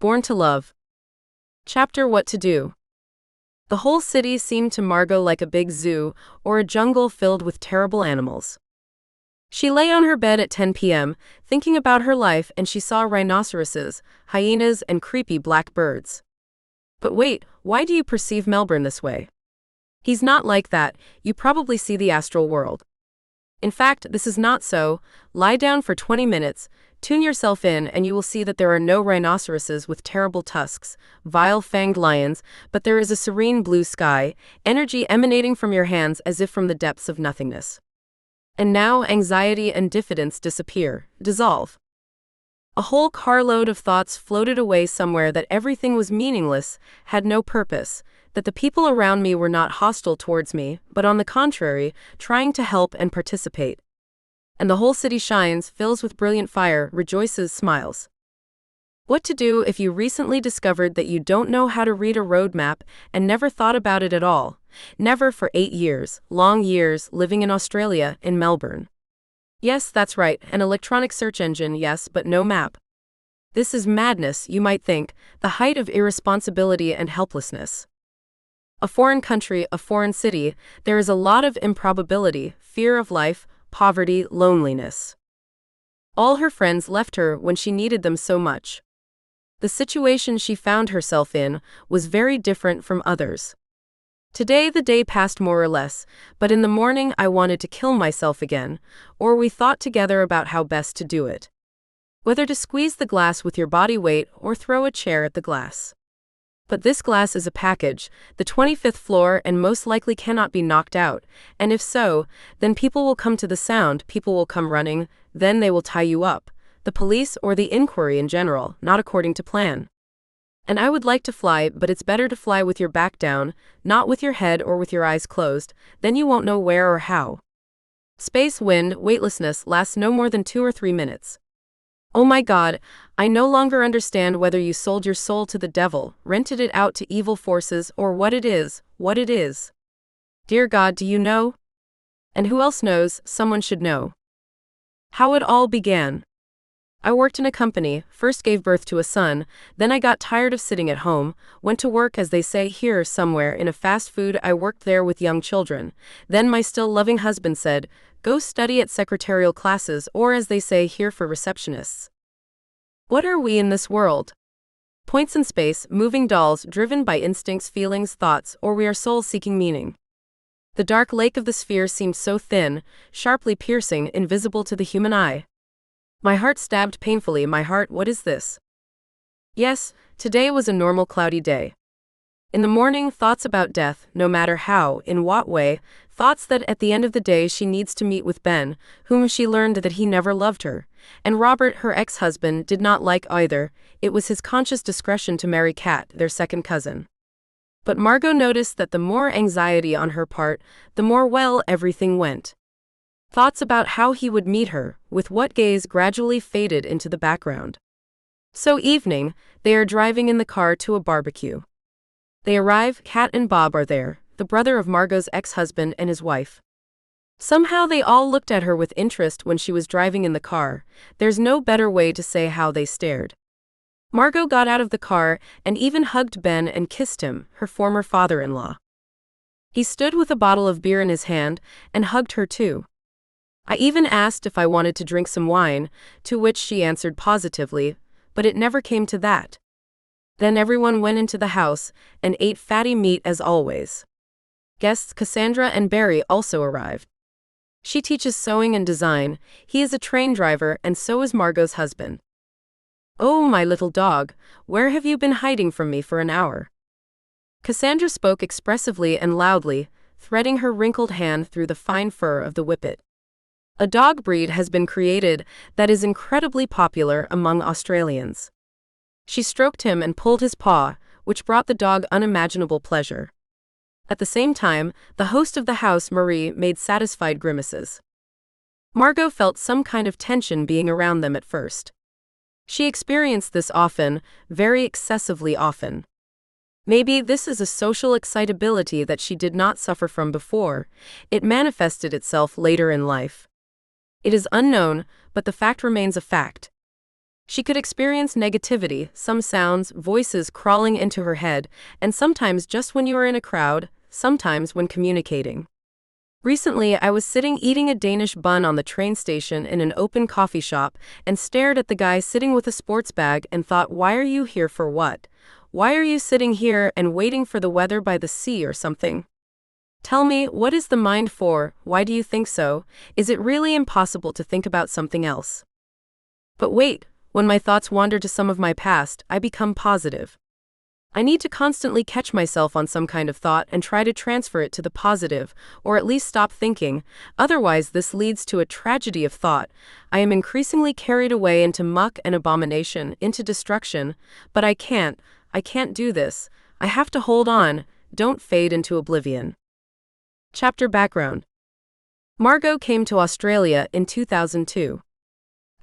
Born to Love. Chapter What to Do. The whole city seemed to Margo like a big zoo or a jungle filled with terrible animals. She lay on her bed at 10 p.m., thinking about her life, and she saw rhinoceroses, hyenas, and creepy black birds. But wait, why do you perceive Melbourne this way? He's not like that, you probably see the astral world. In fact, this is not so. Lie down for 20 minutes, tune yourself in, and you will see that there are no rhinoceroses with terrible tusks, vile fanged lions, but there is a serene blue sky, energy emanating from your hands as if from the depths of nothingness. And now anxiety and diffidence disappear, dissolve. A whole carload of thoughts floated away somewhere, that everything was meaningless, had no purpose, that the people around me were not hostile towards me, but on the contrary, trying to help and participate. And the whole city shines, fills with brilliant fire, rejoices, smiles. What to do if you recently discovered that you don't know how to read a road map and never thought about it at all? Never for 8 years, long years, living in Australia, in Melbourne. Yes, that's right, an electronic search engine, yes, but no map. This is madness, you might think, the height of irresponsibility and helplessness. A foreign country, a foreign city, there is a lot of improbability, fear of life, poverty, loneliness. All her friends left her when she needed them so much. The situation she found herself in was very different from others. Today the day passed more or less, but in the morning I wanted to kill myself again, or we thought together about how best to do it. Whether to squeeze the glass with your body weight or throw a chair at the glass. But this glass is a package, the 25th floor, and most likely cannot be knocked out, and if so, then people will come to the sound, people will come running, then they will tie you up, the police or the inquiry in general, not according to plan. And I would like to fly, but it's better to fly with your back down, not with your head or with your eyes closed, then you won't know where or how. Space, wind, weightlessness lasts no more than 2 or 3 minutes. Oh my God, I no longer understand whether you sold your soul to the devil, rented it out to evil forces, or what it is. Dear God, do you know? And who else knows? Someone should know. How it all began. I worked in a company, first gave birth to a son, then I got tired of sitting at home, went to work, as they say here somewhere, in a fast food. I worked there with young children. Then my still loving husband said, go study at secretarial classes, or as they say here, for receptionists. What are we in this world? Points in space, moving dolls, driven by instincts, feelings, thoughts, or we are souls seeking meaning. The dark lake of the sphere seemed so thin, sharply piercing, invisible to the human eye. My heart stabbed painfully. My heart, what is this? Yes, today was a normal cloudy day. In the morning, thoughts about death, no matter how, in what way, thoughts that at the end of the day she needs to meet with Ben, whom she learned that he never loved her, and Robert, her ex-husband, did not like either. It was his conscious discretion to marry Kat, their second cousin. But Margo noticed that the more anxiety on her part, the more well everything went. Thoughts about how he would meet her, with what gaze, gradually faded into the background. So evening, they are driving in the car to a barbecue. They arrive, Kat and Bob are there, the brother of Margo's ex-husband and his wife. Somehow they all looked at her with interest when she was driving in the car. There's no better way to say how they stared. Margo got out of the car and even hugged Ben and kissed him, her former father-in-law. He stood with a bottle of beer in his hand and hugged her too. I even asked if I wanted to drink some wine, to which she answered positively, but it never came to that. Then everyone went into the house and ate fatty meat as always. Guests Cassandra and Barry also arrived. She teaches sewing and design, he is a train driver, and so is Margo's husband. Oh, my little dog, where have you been hiding from me for an hour? Cassandra spoke expressively and loudly, threading her wrinkled hand through the fine fur of the whippet. A dog breed has been created that is incredibly popular among Australians. She stroked him and pulled his paw, which brought the dog unimaginable pleasure. At the same time, the host of the house, Marie, made satisfied grimaces. Margo felt some kind of tension being around them at first. She experienced this often, very excessively often. Maybe this is a social excitability that she did not suffer from before. It manifested itself later in life. It is unknown, but the fact remains a fact. She could experience negativity, some sounds, voices crawling into her head, and sometimes just when you are in a crowd, sometimes when communicating. Recently, I was sitting eating a Danish bun on the train station in an open coffee shop and stared at the guy sitting with a sports bag and thought, why are you here for what? Why are you sitting here and waiting for the weather by the sea or something? Tell me, what is the mind for? Why do you think so? Is it really impossible to think about something else? But wait, when my thoughts wander to some of my past, I become positive. I need to constantly catch myself on some kind of thought and try to transfer it to the positive, or at least stop thinking, otherwise this leads to a tragedy of thought. I am increasingly carried away into muck and abomination, into destruction, but I can't do this. I have to hold on, don't fade into oblivion. Chapter Background. Margo came to Australia in 2002.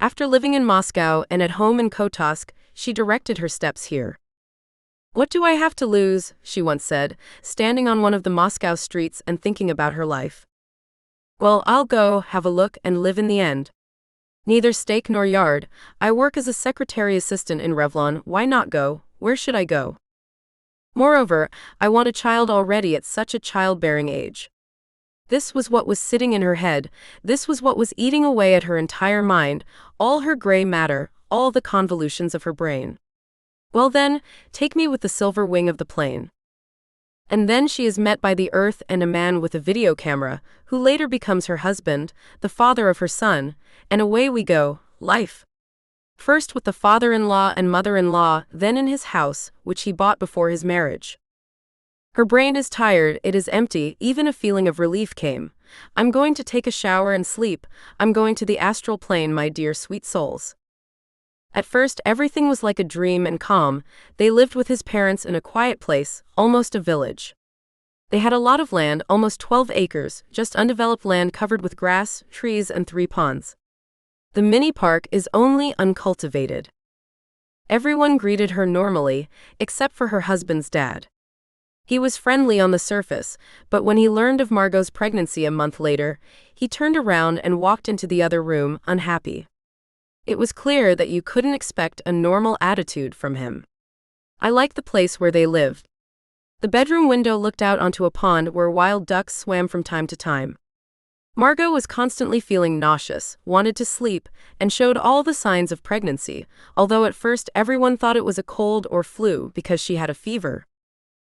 After living in Moscow and at home in Kotosk, she directed her steps here. What do I have to lose, she once said, standing on one of the Moscow streets and thinking about her life. Well, I'll go, have a look, and live in the end. Neither stake nor yard. I work as a secretary assistant in Revlon. Why not go? Where should I go? Moreover, I want a child already at such a childbearing age. This was what was sitting in her head. This was what was eating away at her entire mind, all her gray matter, all the convolutions of her brain. Well then, take me with the silver wing of the plane. And then she is met by the earth and a man with a video camera, who later becomes her husband, the father of her son, and away we go, life. First with the father-in-law and mother-in-law, then in his house, which he bought before his marriage. Her brain is tired, it is empty, even a feeling of relief came. I'm going to take a shower and sleep, I'm going to the astral plane, my dear sweet souls. At first everything was like a dream and calm. They lived with his parents in a quiet place, almost a village. They had a lot of land, almost 12 acres, just undeveloped land covered with grass, trees and 3 ponds. The mini park is only uncultivated. Everyone greeted her normally, except for her husband's dad. He was friendly on the surface, but when he learned of Margot's pregnancy a month later, he turned around and walked into the other room, unhappy. It was clear that you couldn't expect a normal attitude from him. I liked the place where they lived. The bedroom window looked out onto a pond where wild ducks swam from time to time. Margo was constantly feeling nauseous, wanted to sleep, and showed all the signs of pregnancy, although at first everyone thought it was a cold or flu because she had a fever.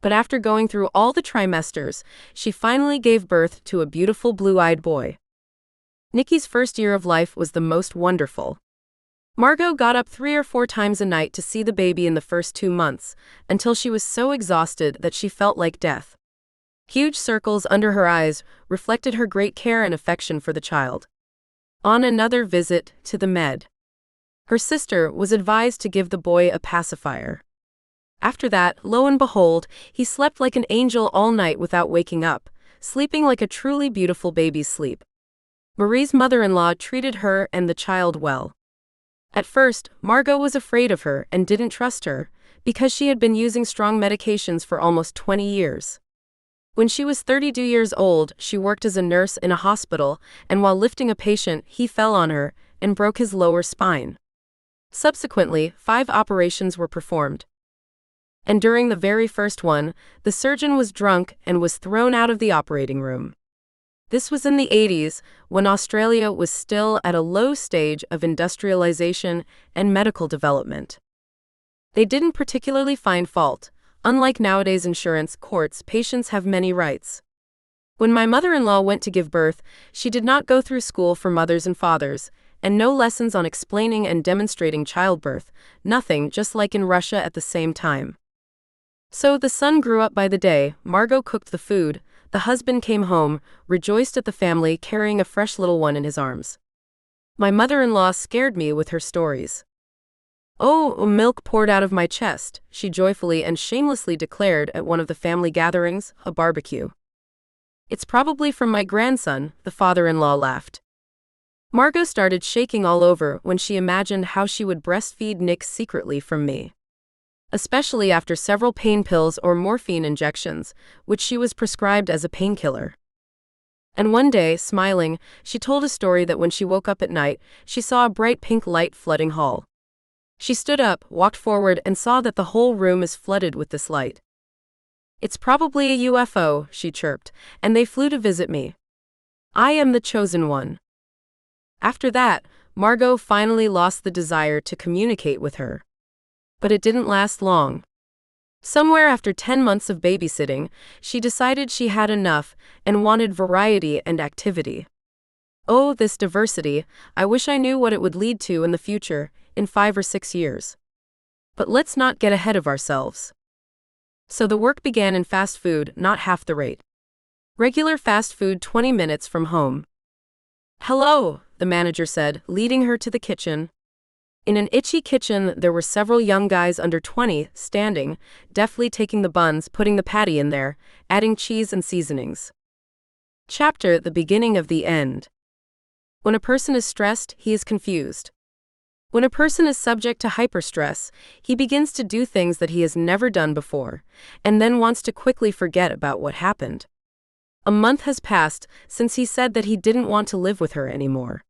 But after going through all the trimesters, she finally gave birth to a beautiful blue-eyed boy. Nikki's first year of life was the most wonderful. Margo got up 3 or 4 times a night to see the baby in the first 2 months, until she was so exhausted that she felt like death. Huge circles under her eyes reflected her great care and affection for the child. On another visit to the med, her sister was advised to give the boy a pacifier. After that, lo and behold, he slept like an angel all night without waking up, sleeping like a truly beautiful baby's sleep. Marie's mother-in-law treated her and the child well. At first, Margo was afraid of her and didn't trust her, because she had been using strong medications for almost 20 years. When she was 32 years old, she worked as a nurse in a hospital, and while lifting a patient, he fell on her and broke his lower spine. Subsequently, 5 operations were performed. And during the very first one, the surgeon was drunk and was thrown out of the operating room. This was in the 80s, when Australia was still at a low stage of industrialization and medical development. They didn't particularly find fault. Unlike nowadays insurance courts, patients have many rights. When my mother-in-law went to give birth, she did not go through school for mothers and fathers, and no lessons on explaining and demonstrating childbirth, nothing, just like in Russia at the same time. So the son grew up by the day, Margo cooked the food, the husband came home, rejoiced at the family carrying a fresh little one in his arms. My mother-in-law scared me with her stories. Oh, milk poured out of my chest, she joyfully and shamelessly declared at one of the family gatherings, a barbecue. It's probably from my grandson, the father-in-law laughed. Margo started shaking all over when she imagined how she would breastfeed Nick secretly from me. Especially after several pain pills or morphine injections, which she was prescribed as a painkiller. And one day, smiling, she told a story that when she woke up at night, she saw a bright pink light flooding hall. She stood up, walked forward, and saw that the whole room is flooded with this light. It's probably a UFO, she chirped, and they flew to visit me. I am the chosen one. After that, Margo finally lost the desire to communicate with her. But it didn't last long. Somewhere after 10 months of babysitting, she decided she had enough and wanted variety and activity. Oh, this diversity, I wish I knew what it would lead to in the future, in 5 or 6 years. But let's not get ahead of ourselves. So the work began in fast food, not half the rate. Regular fast food 20 minutes from home. Hello, the manager said, leading her to the kitchen. In an itchy kitchen, there were several young guys under 20, standing, deftly taking the buns, putting the patty in there, adding cheese and seasonings. Chapter: The beginning of the end. When a person is stressed, he is confused. When a person is subject to hyperstress, he begins to do things that he has never done before, and then wants to quickly forget about what happened. A month has passed since he said that he didn't want to live with her anymore.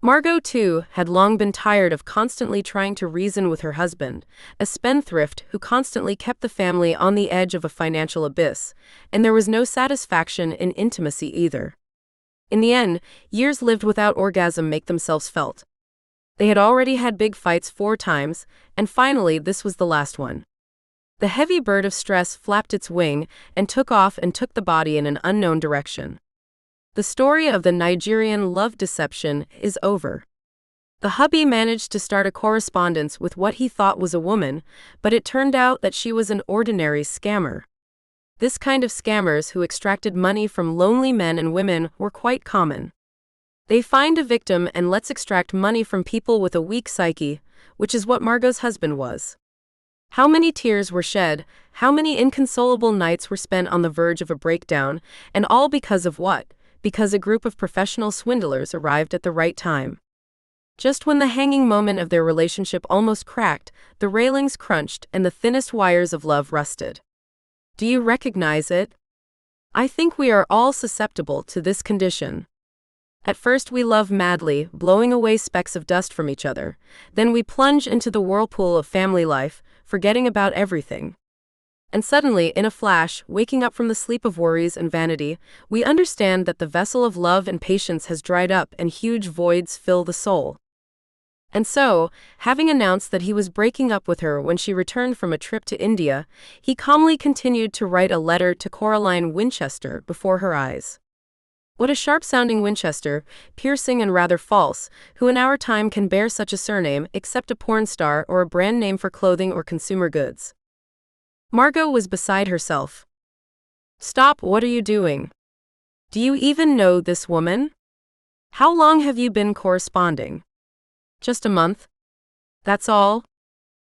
Margo, too, had long been tired of constantly trying to reason with her husband, a spendthrift who constantly kept the family on the edge of a financial abyss, and there was no satisfaction in intimacy either. In the end, years lived without orgasm make themselves felt. They had already had big fights 4 times, and finally this was the last one. The heavy bird of stress flapped its wing and took off and took the body in an unknown direction. The story of the Nigerian love deception is over. The hubby managed to start a correspondence with what he thought was a woman, but it turned out that she was an ordinary scammer. This kind of scammers who extracted money from lonely men and women were quite common. They find a victim and let's extract money from people with a weak psyche, which is what Margo's husband was. How many tears were shed, how many inconsolable nights were spent on the verge of a breakdown, and all because of what? Because a group of professional swindlers arrived at the right time. Just when the hanging moment of their relationship almost cracked, the railings crunched and the thinnest wires of love rusted. Do you recognize it? I think we are all susceptible to this condition. At first we love madly, blowing away specks of dust from each other. Then we plunge into the whirlpool of family life, forgetting about everything. And suddenly, in a flash, waking up from the sleep of worries and vanity, we understand that the vessel of love and patience has dried up and huge voids fill the soul. And so, having announced that he was breaking up with her when she returned from a trip to India, he calmly continued to write a letter to Coraline Winchester before her eyes. What a sharp-sounding Winchester, piercing and rather false, who in our time can bear such a surname except a porn star or a brand name for clothing or consumer goods. Margo was beside herself. Stop, what are you doing? Do you even know this woman? How long have you been corresponding? Just a month? That's all?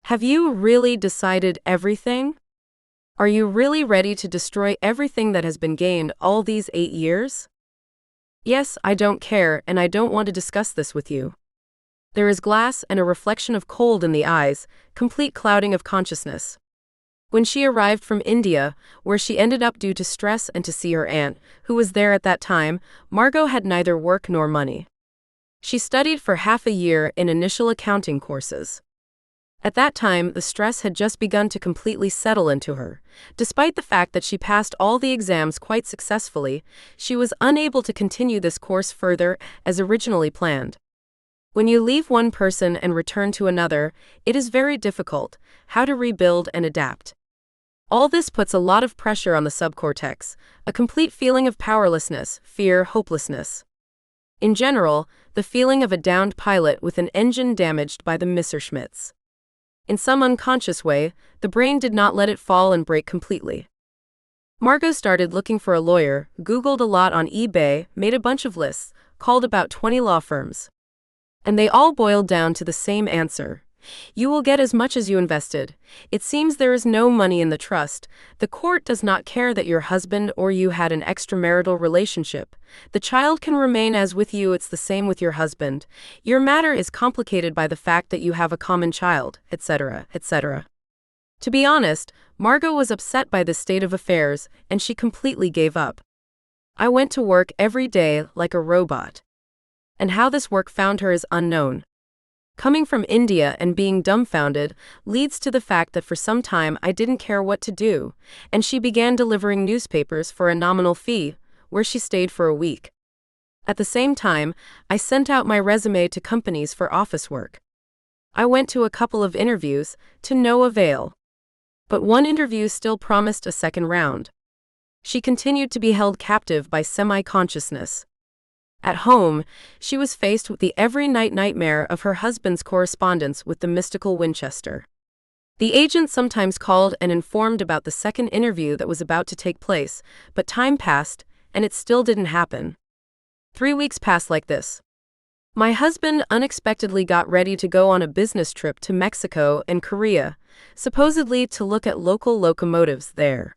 Have you really decided everything? Are you really ready to destroy everything that has been gained all these 8 years? Yes, I don't care, and I don't want to discuss this with you. There is glass and a reflection of cold in the eyes, complete clouding of consciousness. When she arrived from India, where she ended up due to stress and to see her aunt, who was there at that time, Margo had neither work nor money. She studied for half a year in initial accounting courses. At that time, the stress had just begun to completely settle into her. Despite the fact that she passed all the exams quite successfully, she was unable to continue this course further as originally planned. When you leave one person and return to another, it is very difficult how to rebuild and adapt. All this puts a lot of pressure on the subcortex, a complete feeling of powerlessness, fear, hopelessness. In general, the feeling of a downed pilot with an engine damaged by the Messerschmitts. In some unconscious way, the brain did not let it fall and break completely. Margo started looking for a lawyer, Googled a lot on eBay, made a bunch of lists, called about 20 law firms. And they all boiled down to the same answer. You will get as much as you invested. It seems there is no money in the trust. The court does not care that your husband or you had an extramarital relationship. The child can remain as with you, it's the same with your husband. Your matter is complicated by the fact that you have a common child, etc., etc. To be honest, Margo was upset by this state of affairs, and she completely gave up. I went to work every day like a robot. And how this work found her is unknown. Coming from India and being dumbfounded leads to the fact that for some time I didn't care what to do, and she began delivering newspapers for a nominal fee, where she stayed for a week. At the same time, I sent out my resume to companies for office work. I went to a couple of interviews, to no avail. But one interview still promised a second round. She continued to be held captive by semi-consciousness. At home, she was faced with the every-night nightmare of her husband's correspondence with the mystical Winchester. The agent sometimes called and informed about the second interview that was about to take place, but time passed, and it still didn't happen. 3 weeks passed like this. My husband unexpectedly got ready to go on a business trip to Mexico and Korea, supposedly to look at local locomotives there.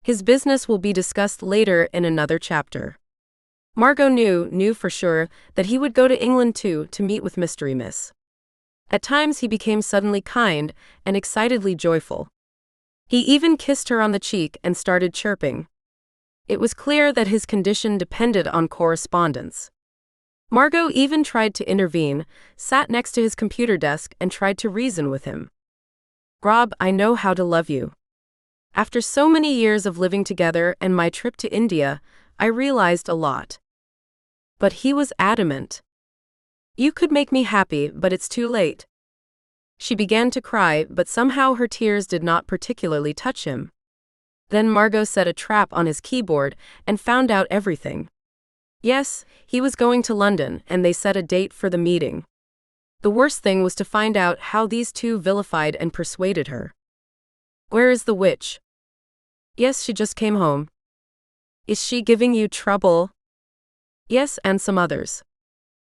His business will be discussed later in another chapter. Margo knew for sure that he would go to England too to meet with Mystery Miss. At times he became suddenly kind and excitedly joyful. He even kissed her on the cheek and started chirping. It was clear that his condition depended on correspondence. Margo even tried to intervene, sat next to his computer desk and tried to reason with him. Rob, I know how to love you. After so many years of living together and my trip to India, I realized a lot. But he was adamant. You could make me happy, but it's too late. She began to cry, but somehow her tears did not particularly touch him. Then Margo set a trap on his keyboard and found out everything. Yes, he was going to London, and they set a date for the meeting. The worst thing was to find out how these two vilified and persuaded her. Where is the witch? Yes, she just came home. Is she giving you trouble? Yes, and some others.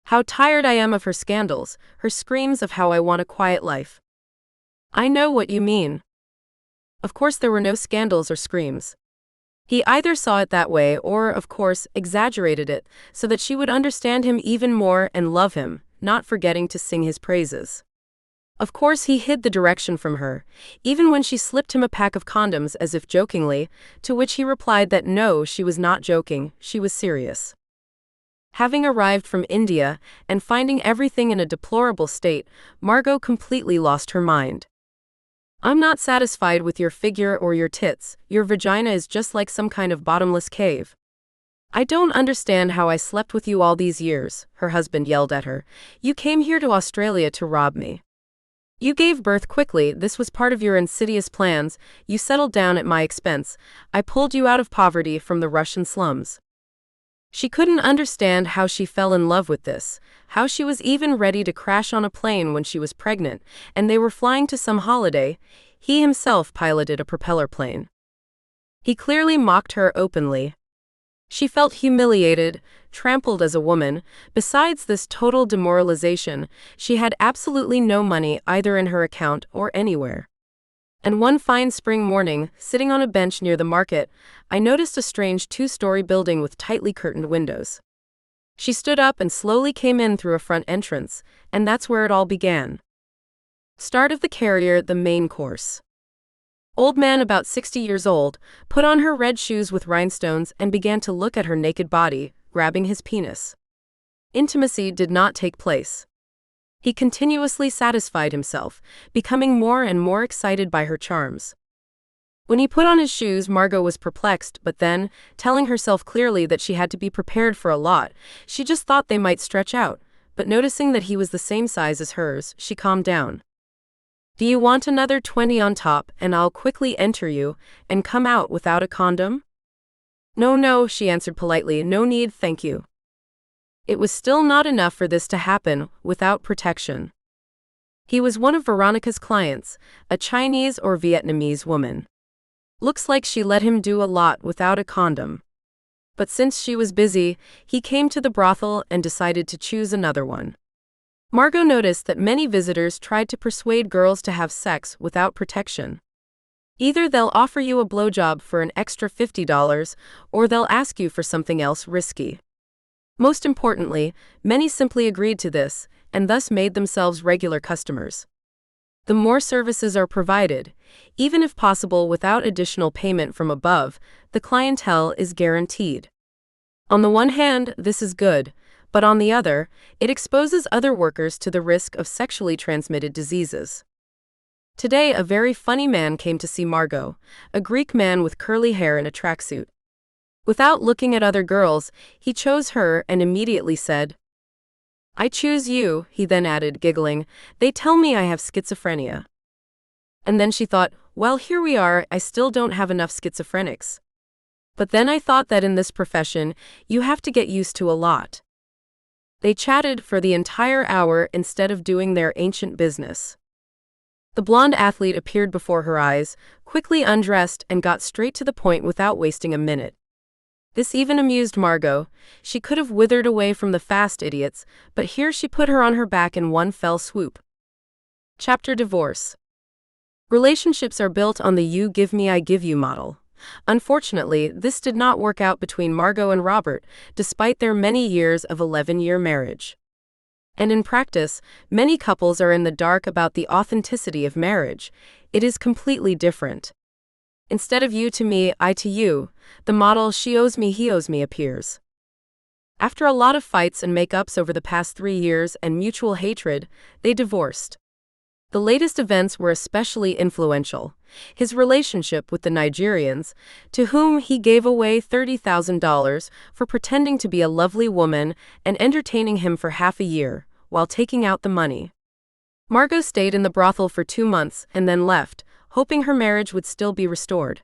How tired I am of her scandals, her screams of how I want a quiet life. I know what you mean. Of course there were no scandals or screams. He either saw it that way or, of course, exaggerated it so that she would understand him even more and love him, not forgetting to sing his praises. Of course he hid the direction from her, even when she slipped him a pack of condoms as if jokingly, to which he replied that no, she was not joking, she was serious. Having arrived from India and finding everything in a deplorable state, Margo completely lost her mind. I'm not satisfied with your figure or your tits, your vagina is just like some kind of bottomless cave. I don't understand how I slept with you all these years, her husband yelled at her. You came here to Australia to rob me. You gave birth quickly, this was part of your insidious plans, you settled down at my expense, I pulled you out of poverty from the Russian slums. She couldn't understand how she fell in love with this, how she was even ready to crash on a plane when she was pregnant, and they were flying to some holiday. He himself piloted a propeller plane. He clearly mocked her openly. She felt humiliated, trampled as a woman. Besides this total demoralization, she had absolutely no money either in her account or anywhere. And one fine spring morning, sitting on a bench near the market, I noticed a strange 2-story building with tightly curtained windows. She stood up and slowly came in through a front entrance, and that's where it all began. Start of the carrier, the main course. Old man about 60 years old, put on her red shoes with rhinestones and began to look at her naked body, grabbing his penis. Intimacy did not take place. He continuously satisfied himself, becoming more and more excited by her charms. When he put on his shoes, Margo was perplexed, but then, telling herself clearly that she had to be prepared for a lot, she just thought they might stretch out, but noticing that he was the same size as hers, she calmed down. Do you want another 20 on top, and I'll quickly enter you, and come out without a condom? No, she answered politely, no need, thank you. It was still not enough for this to happen without protection. He was one of Veronica's clients, a Chinese or Vietnamese woman. Looks like she let him do a lot without a condom. But since she was busy, he came to the brothel and decided to choose another one. Margo noticed that many visitors tried to persuade girls to have sex without protection. Either they'll offer you a blowjob for an extra $50, or they'll ask you for something else risky. Most importantly, many simply agreed to this, and thus made themselves regular customers. The more services are provided, even if possible without additional payment from above, the clientele is guaranteed. On the one hand, this is good, But on the other, it exposes other workers to the risk of sexually transmitted diseases. Today, a very funny man came to see Margo, a Greek man with curly hair and a tracksuit. Without looking at other girls, he chose her and immediately said, "I choose you," he then added, giggling. "They tell me I have schizophrenia." And then she thought, well, here we are, I still don't have enough schizophrenics. But then I thought that in this profession, you have to get used to a lot. They chatted for the entire hour instead of doing their ancient business. The blonde athlete appeared before her eyes, quickly undressed and got straight to the point without wasting a minute. This even amused Margo. She could have withered away from the fast idiots, but here she put her on her back in one fell swoop. Chapter Divorce. Relationships are built on the you give me, I give you model. Unfortunately, this did not work out between Margo and Robert, despite their many years of 11-year marriage. And in practice, many couples are in the dark about the authenticity of marriage. It is completely different. Instead of you to me, I to you, the model she owes me, he owes me appears. After a lot of fights and make-ups over the past 3 years and mutual hatred, they divorced. The latest events were especially influential. His relationship with the Nigerians, to whom he gave away $30,000 for pretending to be a lovely woman and entertaining him for half a year, while taking out the money. Margo stayed in the brothel for 2 months and then left, hoping her marriage would still be restored.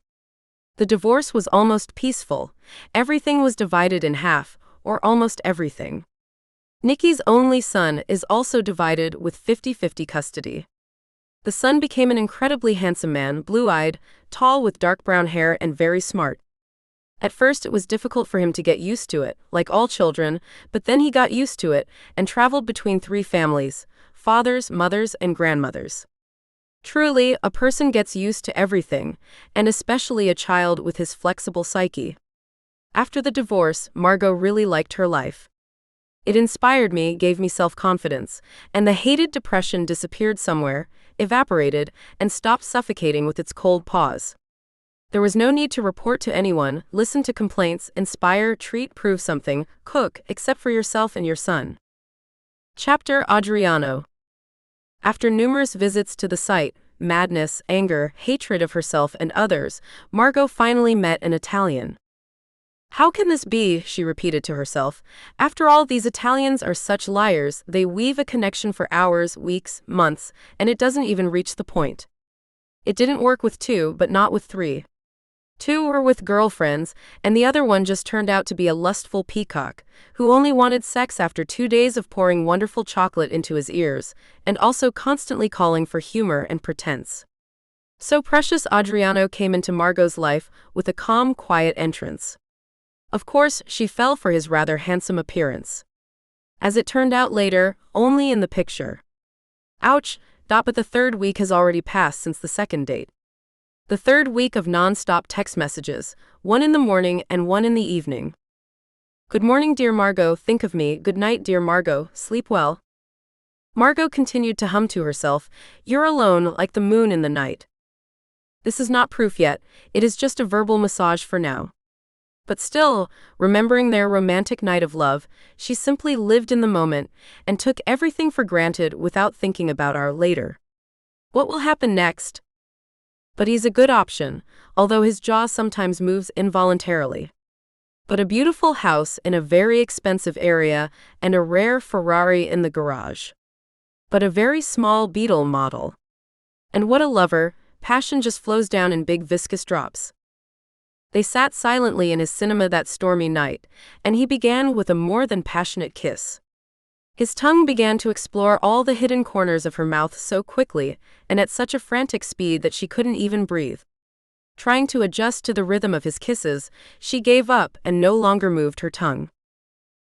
The divorce was almost peaceful. Everything was divided in half, or almost everything. Nikki's only son is also divided with 50-50 custody. The son became an incredibly handsome man, blue-eyed, tall with dark brown hair and very smart. At first it was difficult for him to get used to it, like all children, but then he got used to it and traveled between 3 families, fathers, mothers, and grandmothers. Truly, a person gets used to everything, and especially a child with his flexible psyche. After the divorce, Margo really liked her life. It inspired me, gave me self-confidence, and the hated depression disappeared somewhere, evaporated, and stopped suffocating with its cold paws. There was no need to report to anyone, listen to complaints, inspire, treat, prove something, cook, except for yourself and your son. Chapter Adriano. After numerous visits to the site, madness, anger, hatred of herself and others, Margo finally met an Italian. How can this be, she repeated to herself. After all, these Italians are such liars, they weave a connection for hours, weeks, months, and it doesn't even reach the point. It didn't work with 2, but not with 3. 2 were with girlfriends, and the other one just turned out to be a lustful peacock, who only wanted sex after 2 days of pouring wonderful chocolate into his ears, and also constantly calling for humor and pretense. So precious Adriano came into Margo's life with a calm, quiet entrance. Of course, she fell for his rather handsome appearance. As it turned out later, only in the picture. Ouch, but the 3rd week has already passed since the 2nd date. The 3rd week of non-stop text messages, 1 in the morning and 1 in the evening. Good morning, dear Margo, think of me. Good night, dear Margo, sleep well. Margo continued to hum to herself, you're alone like the moon in the night. This is not proof yet, it is just a verbal massage for now. But still, remembering their romantic night of love, she simply lived in the moment and took everything for granted without thinking about our later. What will happen next? But he's a good option, although his jaw sometimes moves involuntarily. But a beautiful house in a very expensive area and a rare Ferrari in the garage. But a very small Beetle model. And what a lover, passion just flows down in big viscous drops. They sat silently in his cinema that stormy night, and he began with a more than passionate kiss. His tongue began to explore all the hidden corners of her mouth so quickly, and at such a frantic speed that she couldn't even breathe. Trying to adjust to the rhythm of his kisses, she gave up and no longer moved her tongue.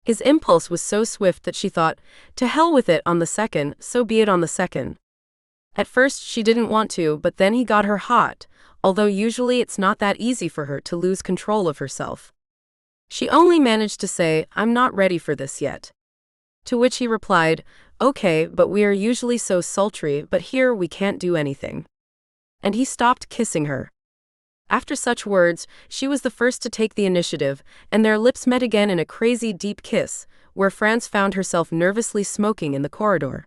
His impulse was so swift that she thought, to hell with it on the second, so be it on the second. At first she didn't want to, but then he got her hot, although usually it's not that easy for her to lose control of herself. She only managed to say, I'm not ready for this yet. To which he replied, okay, but we are usually so sultry, but here we can't do anything. And he stopped kissing her. After such words, she was the first to take the initiative, and their lips met again in a crazy deep kiss, where France found herself nervously smoking in the corridor.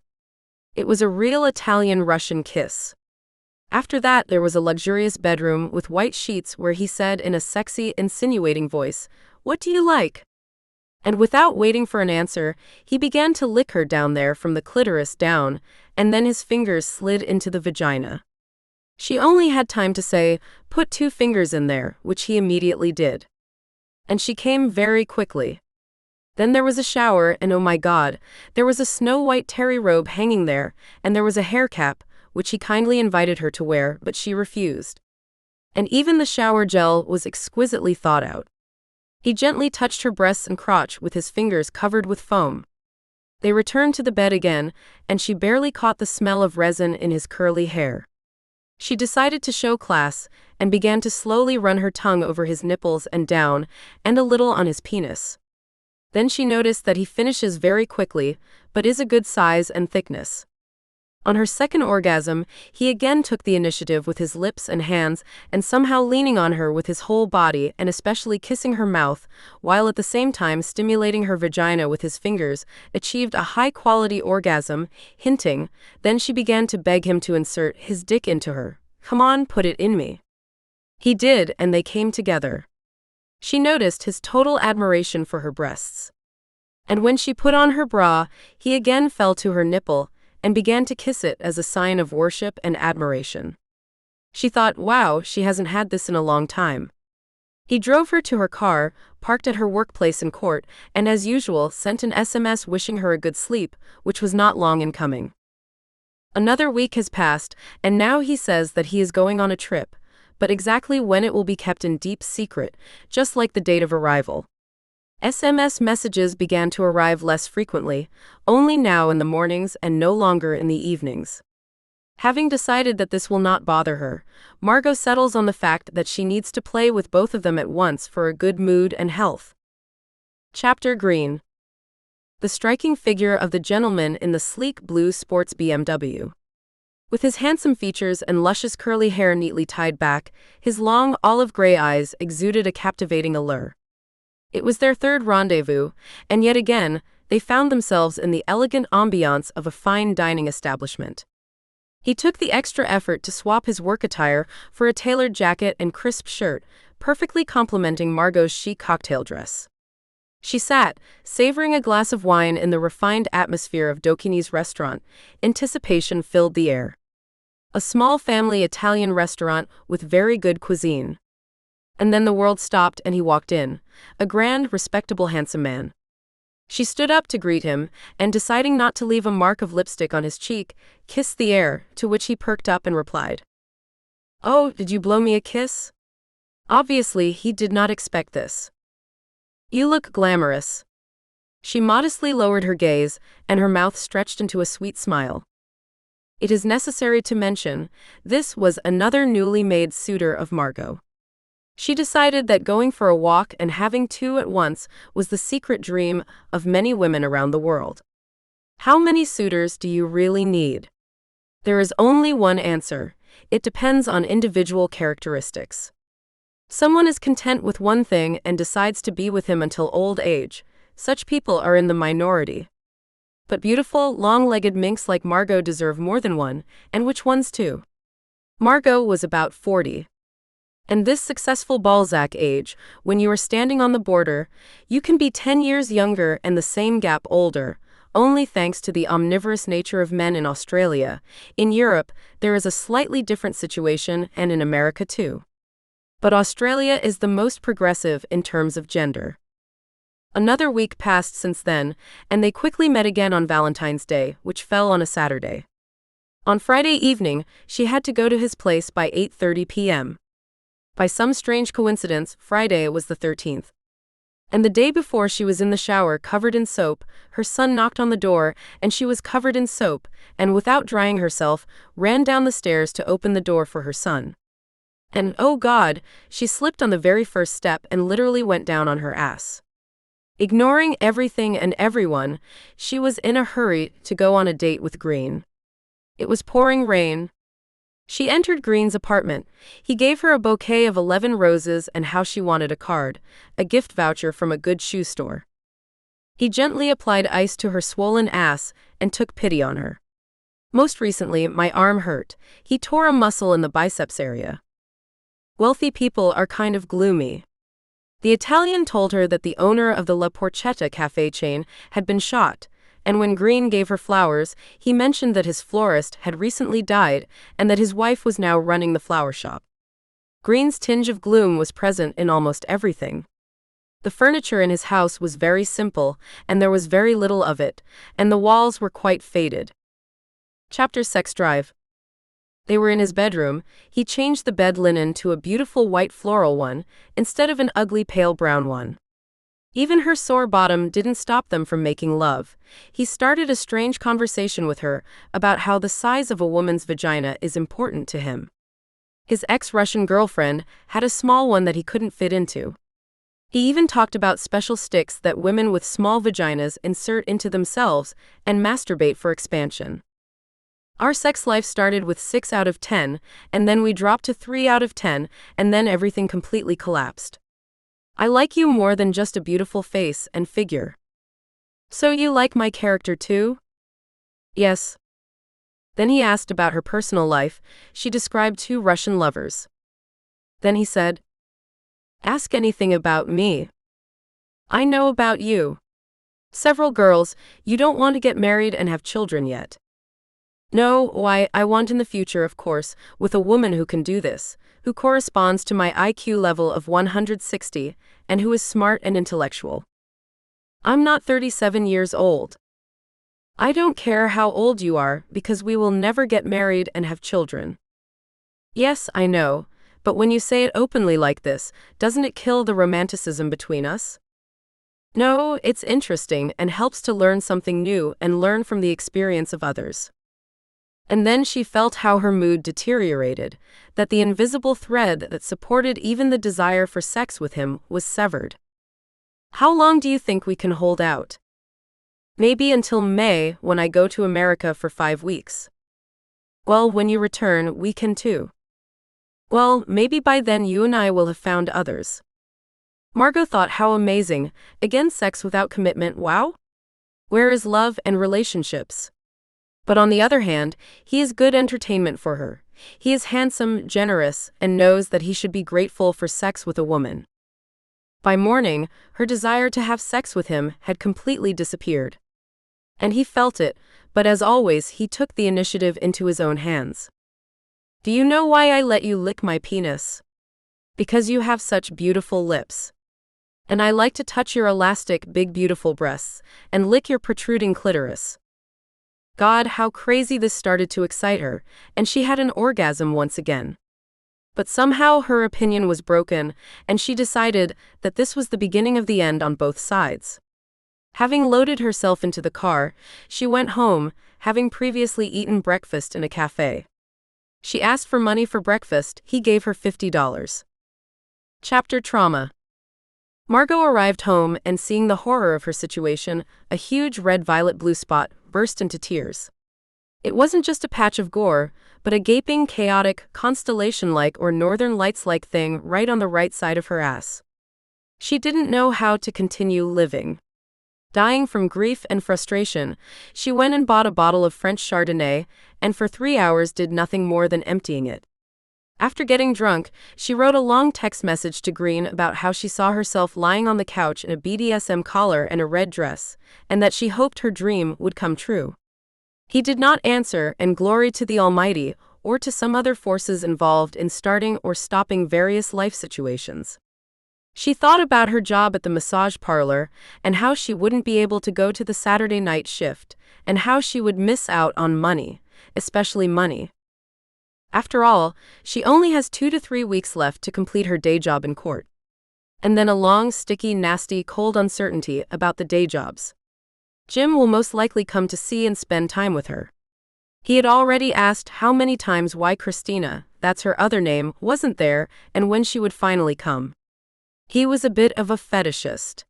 It was a real Italian-Russian kiss. After that, there was a luxurious bedroom with white sheets where he said in a sexy, insinuating voice, "What do you like?" And without waiting for an answer, he began to lick her down there from the clitoris down, and then his fingers slid into the vagina. She only had time to say, "Put 2 fingers in there," which he immediately did. And she came very quickly. Then there was a shower, and oh my God, there was a snow-white terry robe hanging there, and there was a hair cap, which he kindly invited her to wear, but she refused. And even the shower gel was exquisitely thought out. He gently touched her breasts and crotch with his fingers covered with foam. They returned to the bed again, and she barely caught the smell of resin in his curly hair. She decided to show class, and began to slowly run her tongue over his nipples and down, and a little on his penis. Then she noticed that he finishes very quickly, but is a good size and thickness. On her second orgasm, he again took the initiative with his lips and hands, and somehow leaning on her with his whole body and especially kissing her mouth, while at the same time stimulating her vagina with his fingers, achieved a high-quality orgasm, hinting. Then she began to beg him to insert his dick into her. "Come on, put it in me." He did, and they came together. She noticed his total admiration for her breasts. And when she put on her bra, he again fell to her nipple, and began to kiss it as a sign of worship and admiration. She thought, wow, she hasn't had this in a long time. He drove her to her car, parked at her workplace in court, and as usual sent an SMS wishing her a good sleep, which was not long in coming. Another week has passed, and now he says that he is going on a trip, but exactly when it will be kept in deep secret, just like the date of arrival. SMS messages began to arrive less frequently, only now in the mornings and no longer in the evenings. Having decided that this will not bother her, Margo settles on the fact that she needs to play with both of them at once for a good mood and health. Chapter Green. The striking figure of the gentleman in the sleek blue sports BMW. With his handsome features and luscious curly hair neatly tied back, his long olive gray eyes exuded a captivating allure. It was their third rendezvous, and yet again, they found themselves in the elegant ambiance of a fine dining establishment. He took the extra effort to swap his work attire for a tailored jacket and crisp shirt, perfectly complementing Margot's chic cocktail dress. She sat, savoring a glass of wine in the refined atmosphere of Docchini's restaurant. Anticipation filled the air. A small family Italian restaurant with very good cuisine. And then the world stopped and he walked in, a grand, respectable, handsome man. She stood up to greet him, and deciding not to leave a mark of lipstick on his cheek, kissed the air, to which he perked up and replied, "Oh, did you blow me a kiss?" Obviously, he did not expect this. "You look glamorous." She modestly lowered her gaze, and her mouth stretched into a sweet smile. It is necessary to mention, this was another newly made suitor of Margo. She decided that going for a walk and having 2 at once was the secret dream of many women around the world. How many suitors do you really need? There is only one answer. It depends on individual characteristics. Someone is content with one thing and decides to be with him until old age. Such people are in the minority. But beautiful, long-legged minks like Margo deserve more than one, and which ones too? Margo was about 40. And this successful Balzac age, when you are standing on the border, you can be 10 years younger and the same gap older, only thanks to the omnivorous nature of men in Australia. In Europe, there is a slightly different situation, and in America too. But Australia is the most progressive in terms of gender. Another week passed since then, and they quickly met again on Valentine's Day, which fell on a Saturday. On Friday evening, she had to go to his place by 8:30 p.m. By some strange coincidence, Friday was the 13th. And the day before she was in the shower covered in soap, her son knocked on the door, and she was covered in soap, and without drying herself, ran down the stairs to open the door for her son. And, oh God, she slipped on the very first step and literally went down on her ass. Ignoring everything and everyone, she was in a hurry to go on a date with Green. It was pouring rain. She entered Green's apartment. He gave her a bouquet of 11 roses and how she wanted a card, a gift voucher from a good shoe store. He gently applied ice to her swollen ass and took pity on her. Most recently, my arm hurt. He tore a muscle in the biceps area. Wealthy people are kind of gloomy. The Italian told her that the owner of the La Porchetta cafe chain had been shot, and when Green gave her flowers, he mentioned that his florist had recently died and that his wife was now running the flower shop. Green's tinge of gloom was present in almost everything. The furniture in his house was very simple, and there was very little of it, and the walls were quite faded. Chapter Sex Drive. They were in his bedroom. He changed the bed linen to a beautiful white floral one, instead of an ugly pale brown one. Even her sore bottom didn't stop them from making love. He started a strange conversation with her about how the size of a woman's vagina is important to him. His ex-Russian girlfriend had a small one that he couldn't fit into. He even talked about special sticks that women with small vaginas insert into themselves and masturbate for expansion. Our sex life started with 6 out of 10, and then we dropped to 3 out of 10, and then everything completely collapsed. I like you more than just a beautiful face and figure. So you like my character too? Yes. Then he asked about her personal life. She described 2 Russian lovers. Then he said, "Ask anything about me. I know about you. Several girls, you don't want to get married and have children yet." No, why, I want in the future, of course, with a woman who can do this, who corresponds to my IQ level of 160, and who is smart and intellectual. I'm not 37 years old. I don't care how old you are, because we will never get married and have children. Yes, I know, but when you say it openly like this, doesn't it kill the romanticism between us? No, it's interesting and helps to learn something new and learn from the experience of others. And then she felt how her mood deteriorated, that the invisible thread that supported even the desire for sex with him was severed. How long do you think we can hold out? Maybe until May, when I go to America for 5 weeks. Well, when you return, we can too. Well, maybe by then you and I will have found others. Margo thought how amazing, again sex without commitment, wow? Where is love and relationships? But on the other hand, he is good entertainment for her. He is handsome, generous, and knows that he should be grateful for sex with a woman. By morning, her desire to have sex with him had completely disappeared. And he felt it, but as always, he took the initiative into his own hands. Do you know why I let you lick my penis? Because you have such beautiful lips. And I like to touch your elastic, big, beautiful breasts, and lick your protruding clitoris. God, how crazy this started to excite her, and she had an orgasm once again. But somehow her opinion was broken, and she decided that this was the beginning of the end on both sides. Having loaded herself into the car, she went home, having previously eaten breakfast in a cafe. She asked for money for breakfast. He gave her $50. Chapter Trauma. Margo arrived home and, seeing the horror of her situation, a huge red-violet-blue spot, burst into tears. It wasn't just a patch of gore, but a gaping, chaotic, constellation-like or northern lights-like thing right on the right side of her ass. She didn't know how to continue living. Dying from grief and frustration, she went and bought a bottle of French Chardonnay, and for 3 hours did nothing more than emptying it. After getting drunk, she wrote a long text message to Green about how she saw herself lying on the couch in a BDSM collar and a red dress, and that she hoped her dream would come true. He did not answer, and glory to the Almighty, or to some other forces involved in starting or stopping various life situations. She thought about her job at the massage parlor, and how she wouldn't be able to go to the Saturday night shift, and how she would miss out on money, especially money. After all, she only has 2 to 3 weeks left to complete her day job in court. And then a long, sticky, nasty, cold uncertainty about the day jobs. Jim will most likely come to see and spend time with her. He had already asked how many times why Christina, that's her other name, wasn't there, and when she would finally come. He was a bit of a fetishist.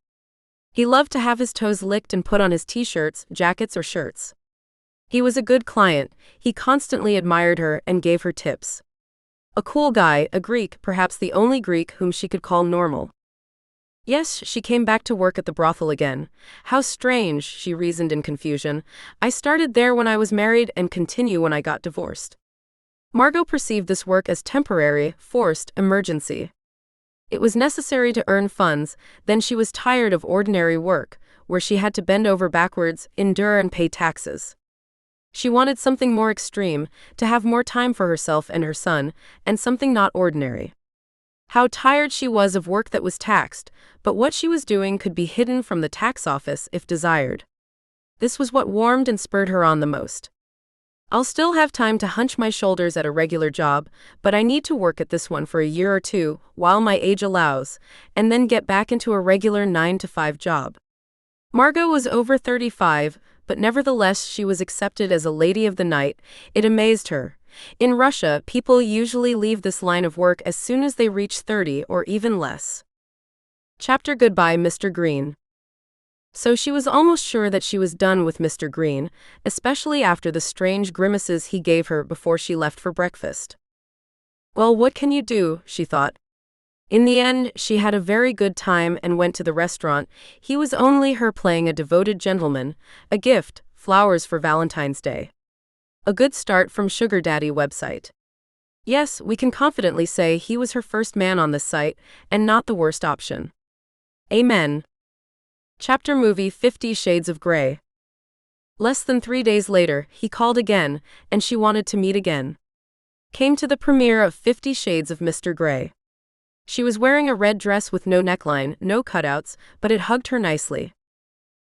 He loved to have his toes licked and put on his t-shirts, jackets, or shirts. He was a good client. He constantly admired her and gave her tips. A cool guy, a Greek, perhaps the only Greek whom she could call normal. Yes, she came back to work at the brothel again. How strange, she reasoned in confusion. I started there when I was married and continue when I got divorced. Margo perceived this work as temporary, forced, emergency. It was necessary to earn funds, then she was tired of ordinary work, where she had to bend over backwards, endure and pay taxes. She wanted something more extreme, to have more time for herself and her son, and something not ordinary. How tired she was of work that was taxed, but what she was doing could be hidden from the tax office if desired. This was what warmed and spurred her on the most. I'll still have time to hunch my shoulders at a regular job, but I need to work at this one for a year or two, while my age allows, and then get back into a regular 9-to-5 job. Margo was over 35, but nevertheless she was accepted as a lady of the night. It amazed her. In Russia, people usually leave this line of work as soon as they reach 30 or even less. Chapter Goodbye, Mr. Green. So she was almost sure that she was done with Mr. Green, especially after the strange grimaces he gave her before she left for breakfast. Well, what can you do, she thought. In the end, she had a very good time and went to the restaurant. He was only her playing a devoted gentleman, a gift, flowers for Valentine's Day. A good start from Sugar Daddy website. Yes, we can confidently say he was her first man on this site, and not the worst option. Amen. Chapter Movie 50 Shades of Grey. Less than 3 days later, he called again, and she wanted to meet again. Came to the premiere of 50 Shades of Mr. Grey. She was wearing a red dress with no neckline, no cutouts, but it hugged her nicely.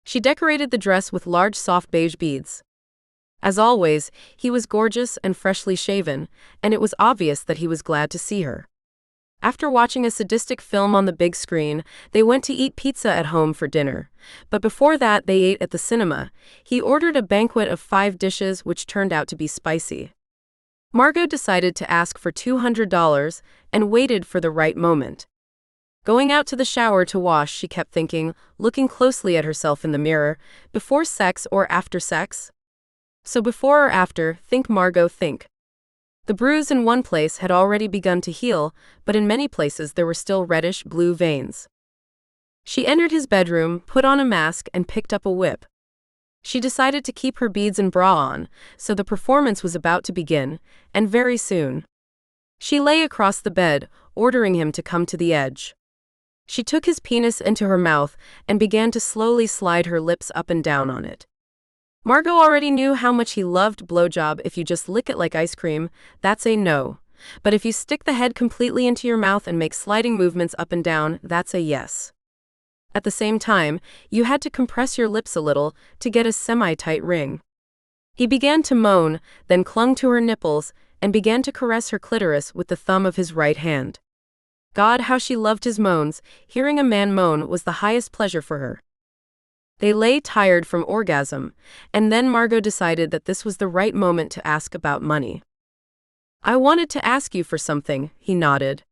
She decorated the dress with large soft beige beads. As always, he was gorgeous and freshly shaven, and it was obvious that he was glad to see her. After watching a sadistic film on the big screen, they went to eat pizza at home for dinner. But before that, they ate at the cinema. He ordered a banquet of 5 dishes, which turned out to be spicy. Margo decided to ask for $200 and waited for the right moment. Going out to the shower to wash, she kept thinking, looking closely at herself in the mirror, before sex or after sex? So before or after, think Margo, think. The bruise in one place had already begun to heal, but in many places there were still reddish blue veins. She entered his bedroom, put on a mask, and picked up a whip. She decided to keep her beads and bra on, so the performance was about to begin, and very soon. She lay across the bed, ordering him to come to the edge. She took his penis into her mouth and began to slowly slide her lips up and down on it. Margo already knew how much he loved blowjob. If you just lick it like ice cream, that's a no. But if you stick the head completely into your mouth and make sliding movements up and down, that's a yes. At the same time, you had to compress your lips a little to get a semi-tight ring. He began to moan, then clung to her nipples, and began to caress her clitoris with the thumb of his right hand. God, how she loved his moans. Hearing a man moan was the highest pleasure for her. They lay tired from orgasm, and then Margo decided that this was the right moment to ask about money. I wanted to ask you for something, he nodded.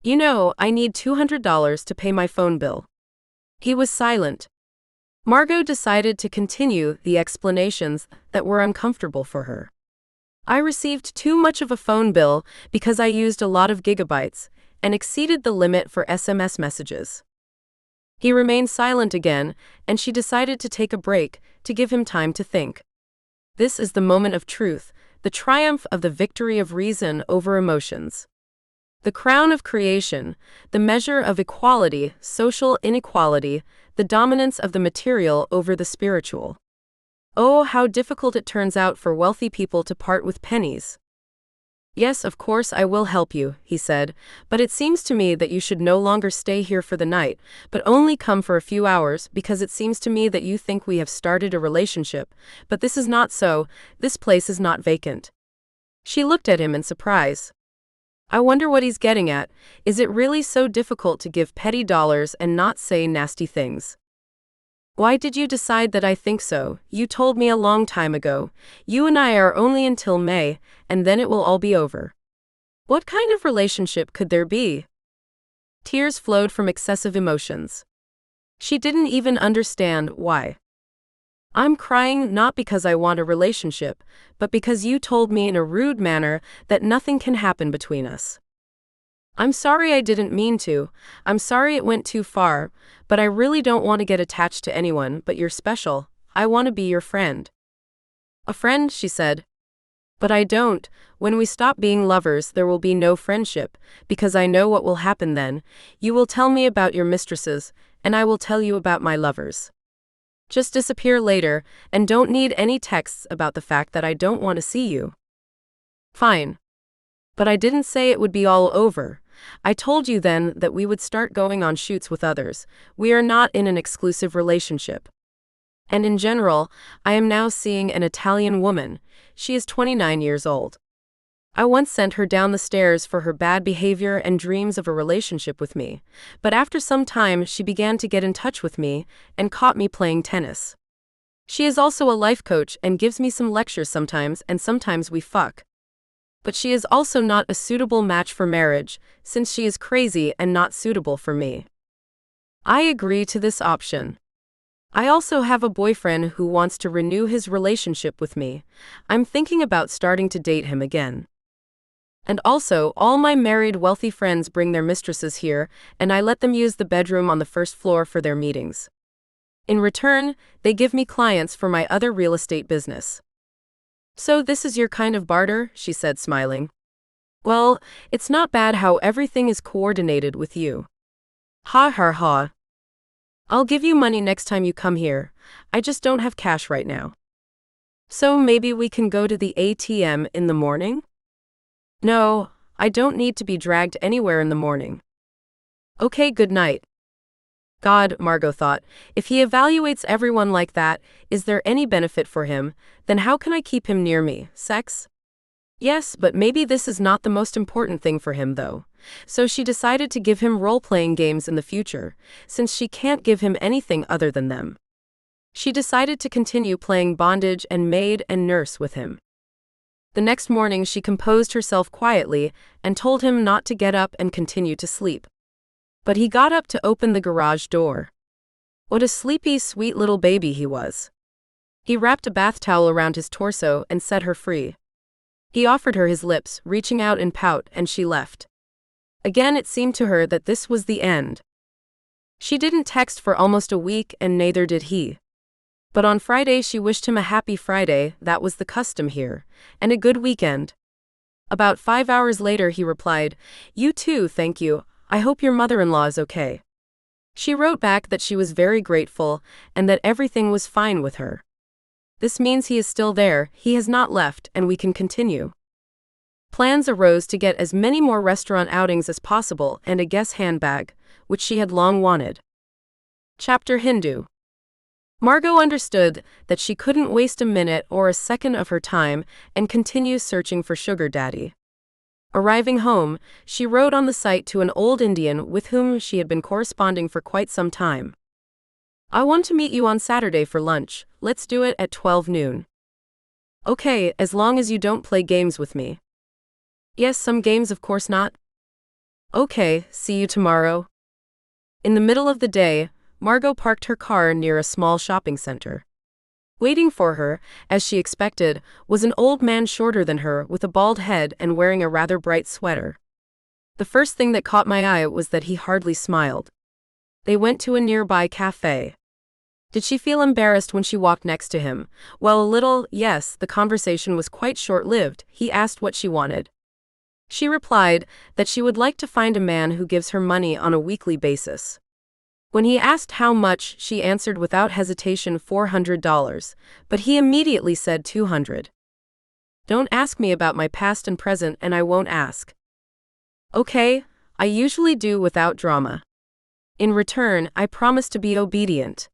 You know, I need $200 to pay my phone bill. He was silent. Margo decided to continue the explanations that were uncomfortable for her. I received too much of a phone bill because I used a lot of gigabytes and exceeded the limit for SMS messages. He remained silent again, and she decided to take a break to give him time to think. This is the moment of truth, the triumph of the victory of reason over emotions. The crown of creation, the measure of equality, social inequality, the dominance of the material over the spiritual. Oh, how difficult it turns out for wealthy people to part with pennies. Yes, of course I will help you, he said, but it seems to me that you should no longer stay here for the night, but only come for a few hours, because it seems to me that you think we have started a relationship, but this is not so, this place is not vacant. She looked at him in surprise. I wonder what he's getting at. Is it really so difficult to give petty dollars and not say nasty things? Why did you decide that I think so? You told me a long time ago. You and I are only until May, and then it will all be over. What kind of relationship could there be? Tears flowed from excessive emotions. She didn't even understand why. I'm crying not because I want a relationship, but because you told me in a rude manner that nothing can happen between us. I'm sorry I didn't mean to. I'm sorry it went too far, but I really don't want to get attached to anyone, but you're special. I want to be your friend. A friend, she said. But I don't. When we stop being lovers, there will be no friendship, because I know what will happen then. You will tell me about your mistresses, and I will tell you about my lovers. Just disappear later, and don't need any texts about the fact that I don't want to see you. Fine. But I didn't say it would be all over. I told you then that we would start going on shoots with others. We are not in an exclusive relationship. And in general, I am now seeing an Italian woman. She is 29 years old. I once sent her down the stairs for her bad behavior and dreams of a relationship with me, but after some time she began to get in touch with me and caught me playing tennis. She is also a life coach and gives me some lectures sometimes, and sometimes we fuck. But she is also not a suitable match for marriage, since she is crazy and not suitable for me. I agree to this option. I also have a boyfriend who wants to renew his relationship with me. I'm thinking about starting to date him again. And also, all my married wealthy friends bring their mistresses here, and I let them use the bedroom on the first floor for their meetings. In return, they give me clients for my other real estate business. So this is your kind of barter, she said, smiling. Well, it's not bad how everything is coordinated with you. Ha ha ha. I'll give you money next time you come here. I just don't have cash right now. So maybe we can go to the ATM in the morning? No, I don't need to be dragged anywhere in the morning. Okay, good night. God, Margo thought, if he evaluates everyone like that, is there any benefit for him? Then how can I keep him near me? Sex? Yes, but maybe this is not the most important thing for him, though. So she decided to give him role-playing games in the future, since she can't give him anything other than them. She decided to continue playing bondage and maid and nurse with him. The next morning she composed herself quietly and told him not to get up and continue to sleep. But he got up to open the garage door. What a sleepy, sweet little baby he was. He wrapped a bath towel around his torso and set her free. He offered her his lips, reaching out in pout, and she left. Again it seemed to her that this was the end. She didn't text for almost a week, and neither did he. But on Friday she wished him a happy Friday, that was the custom here, and a good weekend. About 5 hours later he replied, "You too, thank you. I hope your mother-in-law is okay." She wrote back that she was very grateful, and that everything was fine with her. This means he is still there, he has not left, and we can continue. Plans arose to get as many more restaurant outings as possible and a Guess handbag, which she had long wanted. Chapter Hindu. Margo understood that she couldn't waste a minute or a second of her time and continue searching for sugar daddy. Arriving home, she wrote on the site to an old Indian with whom she had been corresponding for quite some time. I want to meet you on Saturday for lunch, let's do it at 12 noon. Okay, as long as you don't play games with me. Yes, some games, of course not. Okay, see you tomorrow. In the middle of the day, Margo parked her car near a small shopping center. Waiting for her, as she expected, was an old man shorter than her with a bald head and wearing a rather bright sweater. The first thing that caught my eye was that he hardly smiled. They went to a nearby cafe. Did she feel embarrassed when she walked next to him? Well, a little, yes. The conversation was quite short-lived. He asked what she wanted. She replied that she would like to find a man who gives her money on a weekly basis. When he asked how much, she answered without hesitation $400, but he immediately said $200. Don't ask me about my past and present, and I won't ask. Okay, I usually do without drama. In return, I promise to be obedient.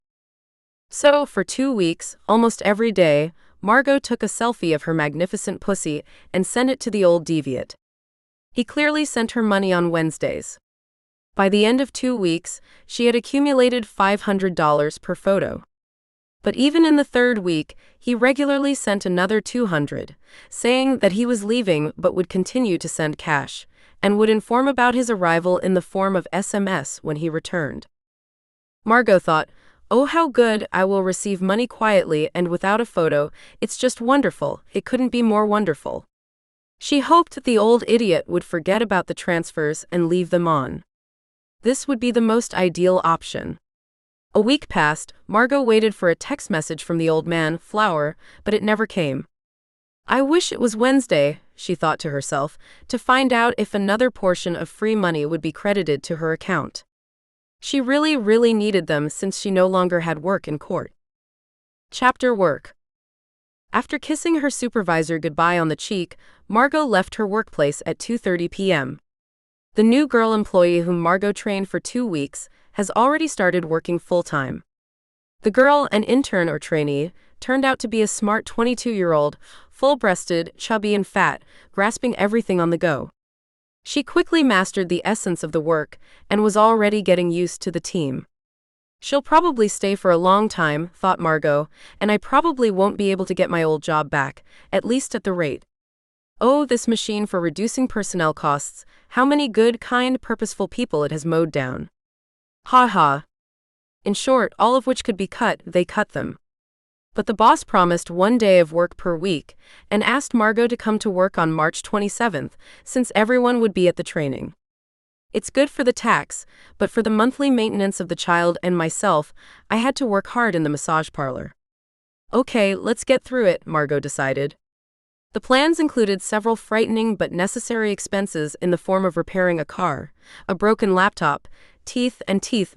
So, for 2 weeks, almost every day, Margo took a selfie of her magnificent pussy and sent it to the old deviant. He clearly sent her money on Wednesdays. By the end of 2 weeks, she had accumulated $500 per photo. But even in the third week, he regularly sent another $200, saying that he was leaving but would continue to send cash, and would inform about his arrival in the form of SMS when he returned. Margo thought, oh how good, I will receive money quietly and without a photo, it's just wonderful, it couldn't be more wonderful. She hoped that the old idiot would forget about the transfers and leave them on. This would be the most ideal option. A week passed. Margo waited for a text message from the old man, Flower, but it never came. I wish it was Wednesday, she thought to herself, to find out if another portion of free money would be credited to her account. She really needed them since she no longer had work in court. Chapter Work. After kissing her supervisor goodbye on the cheek, Margo left her workplace at 2:30 p.m. The new girl employee whom Margo trained for 2 weeks has already started working full-time. The girl, an intern or trainee, turned out to be a smart 22-year-old, full-breasted, chubby and fat, grasping everything on the go. She quickly mastered the essence of the work and was already getting used to the team. She'll probably stay for a long time, thought Margo, and I probably won't be able to get my old job back, at least at the rate. Oh, this machine for reducing personnel costs, how many good, kind, purposeful people it has mowed down. Ha ha. In short, all of which could be cut, they cut them. But the boss promised 1 day of work per week and asked Margo to come to work on March 27th, since everyone would be at the training. It's good for the tax, but for the monthly maintenance of the child and myself, I had to work hard in the massage parlor. Okay, let's get through it, Margo decided. The plans included several frightening but necessary expenses in the form of repairing a car, a broken laptop. Teeth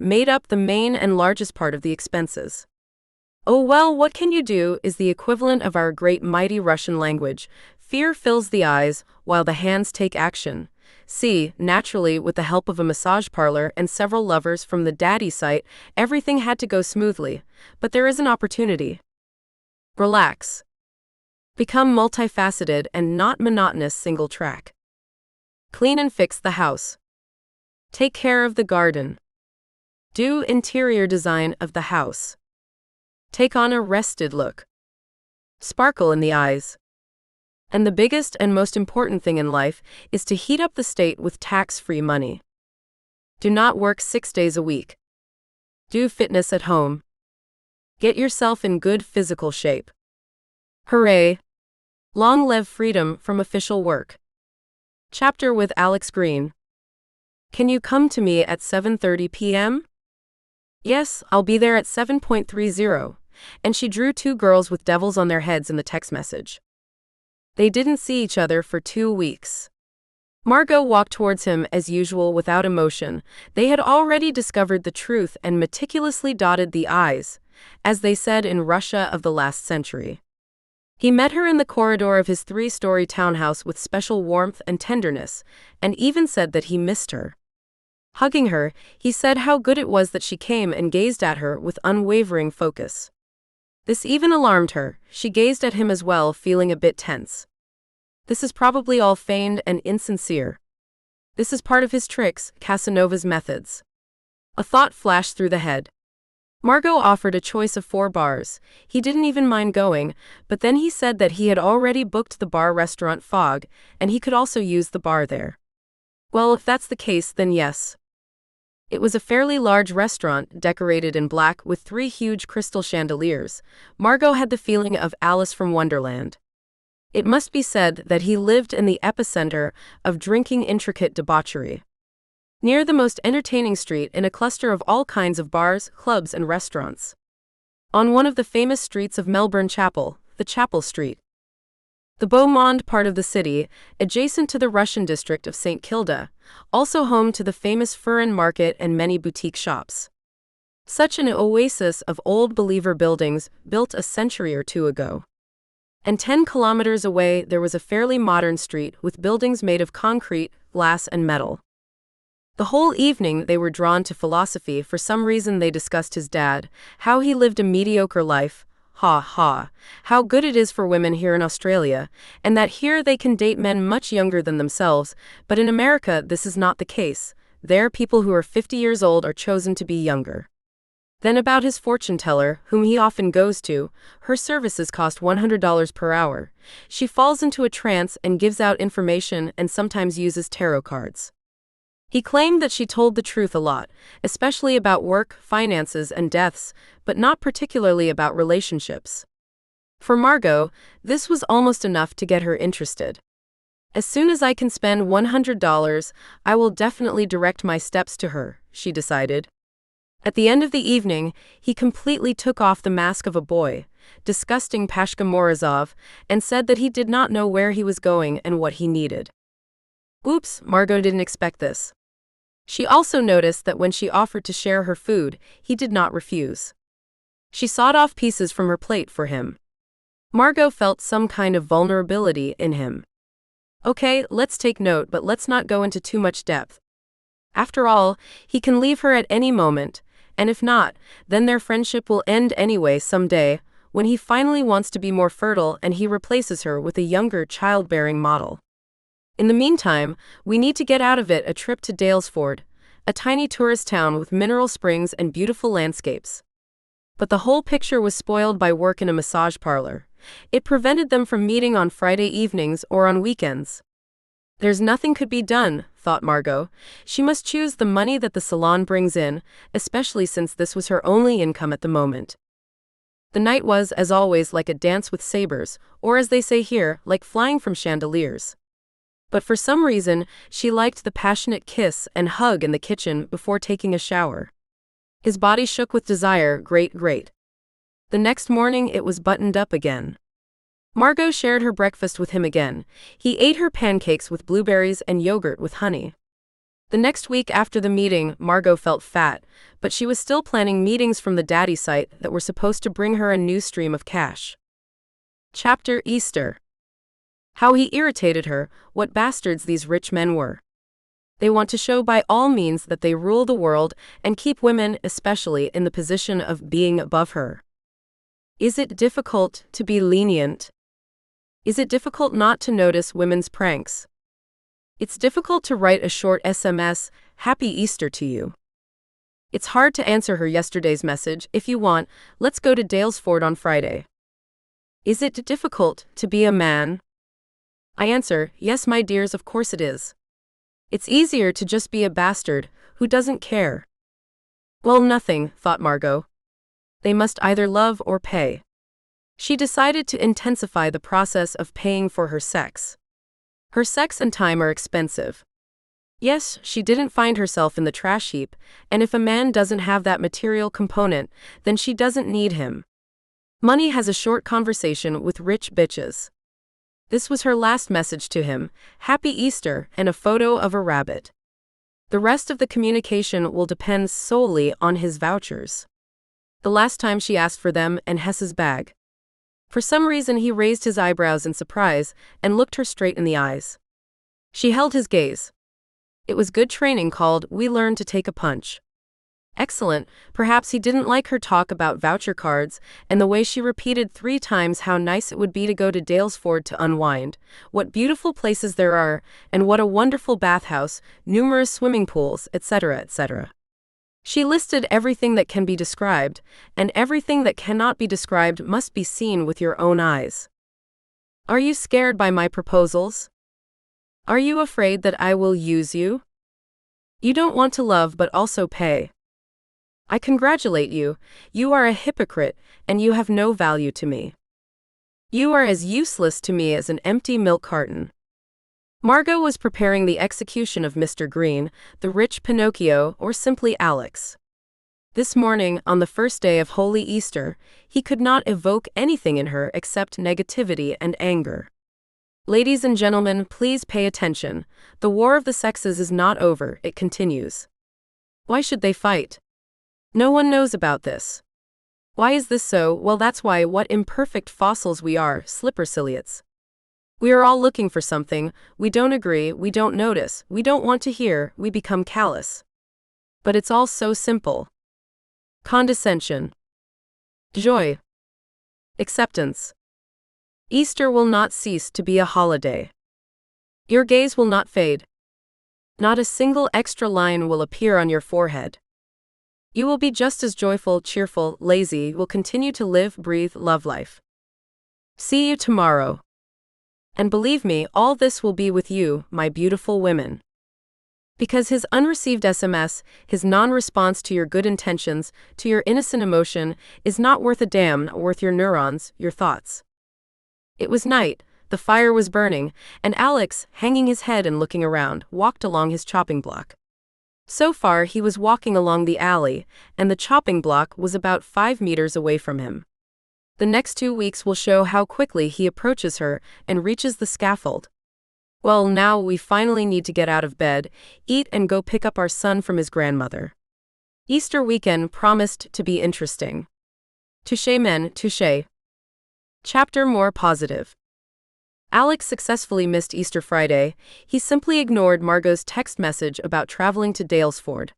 made up the main and largest part of the expenses. Oh well, what can you do is the equivalent of our great mighty Russian language. Fear fills the eyes, while the hands take action. See, naturally, with the help of a massage parlor and several lovers from the daddy site, everything had to go smoothly. But there is an opportunity. Relax. Become multifaceted and not monotonous single track. Clean and fix the house. Take care of the garden. Do interior design of the house. Take on a rested look. Sparkle in the eyes. And the biggest and most important thing in life is to heat up the state with tax-free money. Do not work 6 days a week. Do fitness at home. Get yourself in good physical shape. Hooray! Long live freedom from official work. Chapter with Alex Green. Can you come to me at 7:30 p.m.? Yes, I'll be there at 7:30. And she drew 2 girls with devils on their heads in the text message. They didn't see each other for 2 weeks. Margo walked towards him as usual without emotion. They had already discovered the truth and meticulously dotted the I's, as they said in Russia of the last century. He met her in the corridor of his 3-story townhouse with special warmth and tenderness, and even said that he missed her. Hugging her, he said how good it was that she came and gazed at her with unwavering focus. This even alarmed her. She gazed at him as well, feeling a bit tense. This is probably all feigned and insincere. This is part of his tricks, Casanova's methods. A thought flashed through the head. Margo offered a choice of 4 bars. He didn't even mind going, but then he said that he had already booked the bar restaurant Fog, and he could also use the bar there. Well, if that's the case, then yes. It was a fairly large restaurant, decorated in black with 3 huge crystal chandeliers. Margo had the feeling of Alice from Wonderland. It must be said that he lived in the epicenter of drinking intricate debauchery. Near the most entertaining street in a cluster of all kinds of bars, clubs and restaurants. On one of the famous streets of Melbourne Chapel, the Chapel Street. The Beau Monde part of the city, adjacent to the Russian district of St. Kilda, also home to the famous Furin Market and many boutique shops. Such an oasis of old believer buildings built a century or 2 ago. And 10 kilometers away there was a fairly modern street with buildings made of concrete, glass and metal. The whole evening they were drawn to philosophy. For some reason they discussed his dad, how he lived a mediocre life, how good it is for women here in Australia, and that here they can date men much younger than themselves, but in America this is not the case. There people who are 50 years old are chosen to be younger. Then about his fortune teller, whom he often goes to, her services cost $100 per hour. She falls into a trance and gives out information and sometimes uses tarot cards. He claimed that she told the truth a lot, especially about work, finances, and deaths, but not particularly about relationships. For Margo, this was almost enough to get her interested. As soon as I can spend $100, I will definitely direct my steps to her, she decided. At the end of the evening, he completely took off the mask of a boy, disgusting Pashka Morozov, and said that he did not know where he was going and what he needed. Oops, Margo didn't expect this. She also noticed that when she offered to share her food, he did not refuse. She sawed off pieces from her plate for him. Margo felt some kind of vulnerability in him. Okay, let's take note, but let's not go into too much depth. After all, he can leave her at any moment, and if not, then their friendship will end anyway someday, when he finally wants to be more fertile and he replaces her with a younger childbearing model. In the meantime, we need to get out of it a trip to Dalesford, a tiny tourist town with mineral springs and beautiful landscapes. But the whole picture was spoiled by work in a massage parlor. It prevented them from meeting on Friday evenings or on weekends. There's nothing could be done, thought Margo. She must choose the money that the salon brings in, especially since this was her only income at the moment. The night was, as always, like a dance with sabers, or as they say here, like flying from chandeliers. But for some reason, she liked the passionate kiss and hug in the kitchen before taking a shower. His body shook with desire, great. The next morning it was buttoned up again. Margo shared her breakfast with him again. He ate her pancakes with blueberries and yogurt with honey. The next week after the meeting, Margo felt fat, but she was still planning meetings from the daddy site that were supposed to bring her a new stream of cash. Chapter Easter. How he irritated her, what bastards these rich men were. They want to show by all means that they rule the world and keep women, especially, in the position of being above her. Is it difficult to be lenient? Is it difficult not to notice women's pranks? It's difficult to write a short SMS, "Happy Easter to you." It's hard to answer her yesterday's message, "If you want, let's go to Dalesford on Friday." Is it difficult to be a man? I answer, yes, my dears, of course it is. It's easier to just be a bastard who doesn't care. Well, nothing, thought Margo. They must either love or pay. She decided to intensify the process of paying for her sex. Her sex and time are expensive. Yes, she didn't find herself in the trash heap, and if a man doesn't have that material component, then she doesn't need him. Money has a short conversation with rich bitches. This was her last message to him, Happy Easter, and a photo of a rabbit. The rest of the communication will depend solely on his vouchers. The last time she asked for them and Hess's bag. For some reason he raised his eyebrows in surprise and looked her straight in the eyes. She held his gaze. It was good training called, we learned to take a punch. Excellent. Perhaps he didn't like her talk about voucher cards and the way she repeated 3 times how nice it would be to go to Dalesford to unwind, what beautiful places there are, and what a wonderful bathhouse, numerous swimming pools, etc., etc. She listed everything that can be described, and everything that cannot be described must be seen with your own eyes. Are you scared by my proposals? Are you afraid that I will use you? You don't want to love but also pay. I congratulate you, you are a hypocrite, and you have no value to me. You are as useless to me as an empty milk carton. Margo was preparing the execution of Mr. Green, the rich Pinocchio, or simply Alex. This morning, on the first day of Holy Easter, he could not evoke anything in her except negativity and anger. Ladies and gentlemen, please pay attention. The war of the sexes is not over, it continues. Why should they fight? No one knows about this. Why is this so? Well, that's why, what imperfect fossils we are, slipperciliots. We are all looking for something, we don't agree, we don't notice, we don't want to hear, we become callous. But it's all so simple. Condescension. Joy. Acceptance. Easter will not cease to be a holiday. Your gaze will not fade. Not a single extra line will appear on your forehead. You will be just as joyful, cheerful, lazy, will continue to live, breathe, love life. See you tomorrow. And believe me, all this will be with you, my beautiful women. Because his unreceived SMS, his non-response to your good intentions, to your innocent emotion, is not worth a damn, not worth your neurons, your thoughts. It was night, The fire was burning, and Alex, hanging his head and looking around, walked along his chopping block. So far, he was walking along the alley, and the chopping block was about 5 meters away from him. The next 2 weeks will show how quickly he approaches her and reaches the scaffold. Well, now we finally need to get out of bed, eat, and go pick up our son from his grandmother. Easter weekend promised to be interesting. Touché men, touché. Chapter more positive. Alex successfully missed Easter Friday. He simply ignored Margo's text message about traveling to Dalesford.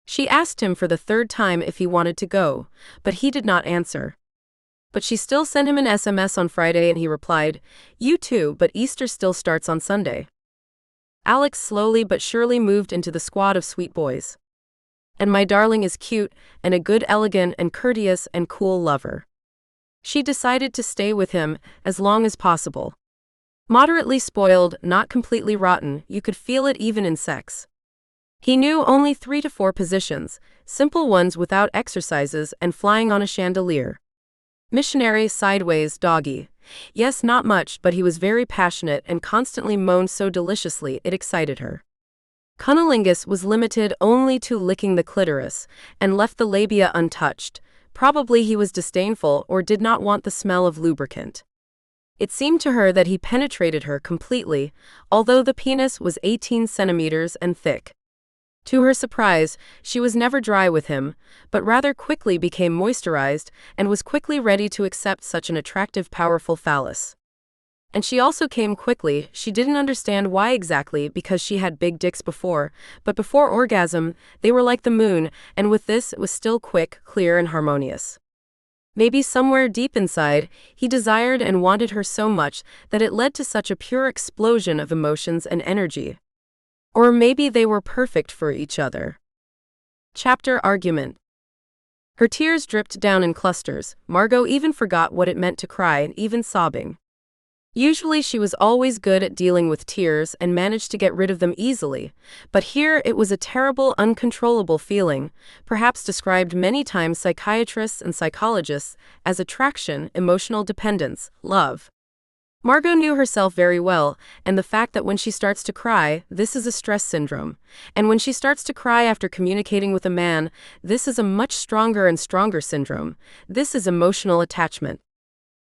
She asked him for the 3rd time if he wanted to go, but he did not answer. But she still sent him an SMS on Friday and he replied, "You too, but Easter still starts on Sunday." Alex slowly but surely moved into the squad of sweet boys. And my darling is cute, and a good, elegant, and courteous, and cool lover. She decided to stay with him as long as possible. Moderately spoiled, not completely rotten, you could feel it even in sex. He knew only 3 to 4 positions, simple ones without exercises and flying on a chandelier. Missionary, sideways, doggy. Yes, not much, but he was very passionate and constantly moaned so deliciously it excited her. Cunnilingus was limited only to licking the clitoris, and left the labia untouched. Probably he was disdainful or did not want the smell of lubricant. It seemed to her that he penetrated her completely, although the penis was 18 centimeters and thick. To her surprise, she was never dry with him, but rather quickly became moisturized and was quickly ready to accept such an attractive, powerful phallus. And she also came quickly. She didn't understand why exactly, because she had big dicks before, but before orgasm, they were like the moon, and with this it was still quick, clear, and harmonious. Maybe somewhere deep inside, he desired and wanted her so much that it led to such a pure explosion of emotions and energy. Or maybe they were perfect for each other. Chapter argument. Her tears dripped down in clusters. Margo even forgot what it meant to cry, even sobbing. Usually she was always good at dealing with tears and managed to get rid of them easily, but here it was a terrible, uncontrollable feeling, perhaps described many times psychiatrists and psychologists as attraction, emotional dependence, love. Margo knew herself very well, and the fact that when she starts to cry, this is a stress syndrome, and when she starts to cry after communicating with a man, this is a much stronger and stronger syndrome. This is emotional attachment.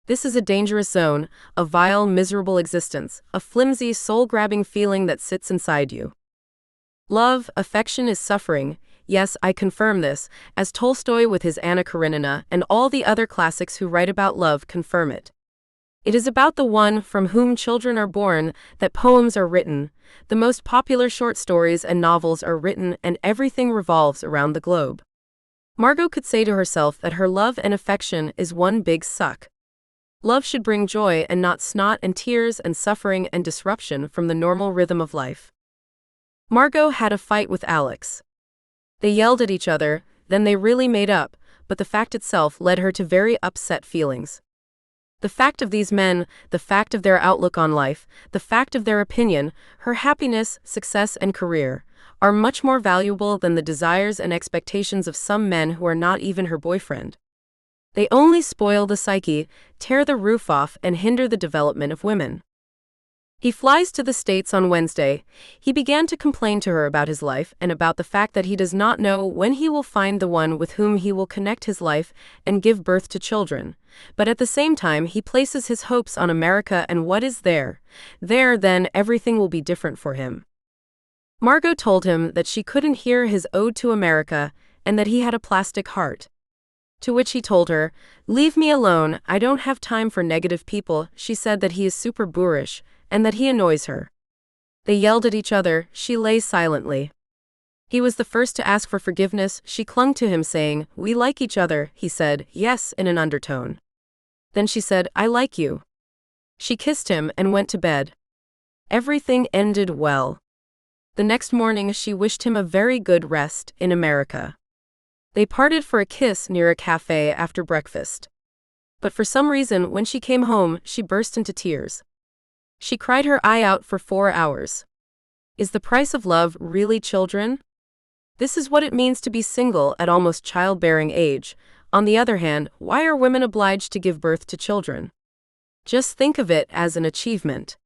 This is a dangerous zone, a vile, miserable existence, a flimsy, soul-grabbing feeling that sits inside you. Love, affection is suffering. Yes, I confirm this, as Tolstoy with his Anna Karenina and all the other classics who write about love confirm it. It is about the one from whom children are born that poems are written, the most popular short stories and novels are written, and everything revolves around the globe. Margo could say to herself that her love and affection is one big suck. Love should bring joy and not snot and tears and suffering and disruption from the normal rhythm of life. Margo had a fight with Alex. They yelled at each other, then they really made up, but the fact itself led her to very upset feelings. The fact of these men, the fact of their outlook on life, the fact of their opinion, her happiness, success, and career, are much more valuable than the desires and expectations of some men who are not even her boyfriend. They only spoil the psyche, tear the roof off, and hinder the development of women. He flies to the States on Wednesday. He began to complain to her about his life and about the fact that he does not know when he will find the one with whom he will connect his life and give birth to children. But at the same time, he places his hopes on America and what is there. There, then, everything will be different for him. Margo told him that she couldn't hear his ode to America and that he had a plastic heart. To which he told her, "Leave me alone, I don't have time for negative people." She said that he is super boorish, and that he annoys her. They yelled at each other. She lay silently. He was the first to ask for forgiveness. She clung to him saying, "We like each other," he said, "Yes," in an undertone. Then she said, "I like you." She kissed him and went to bed. Everything ended well. The next morning she wished him a very good rest in America. They parted for a kiss near a cafe after breakfast. But for some reason, when she came home, she burst into tears. She cried her eye out for 4 hours. Is the price of love really children? This is what it means to be single at almost childbearing age. On the other hand, why are women obliged to give birth to children? Just think of it as an achievement.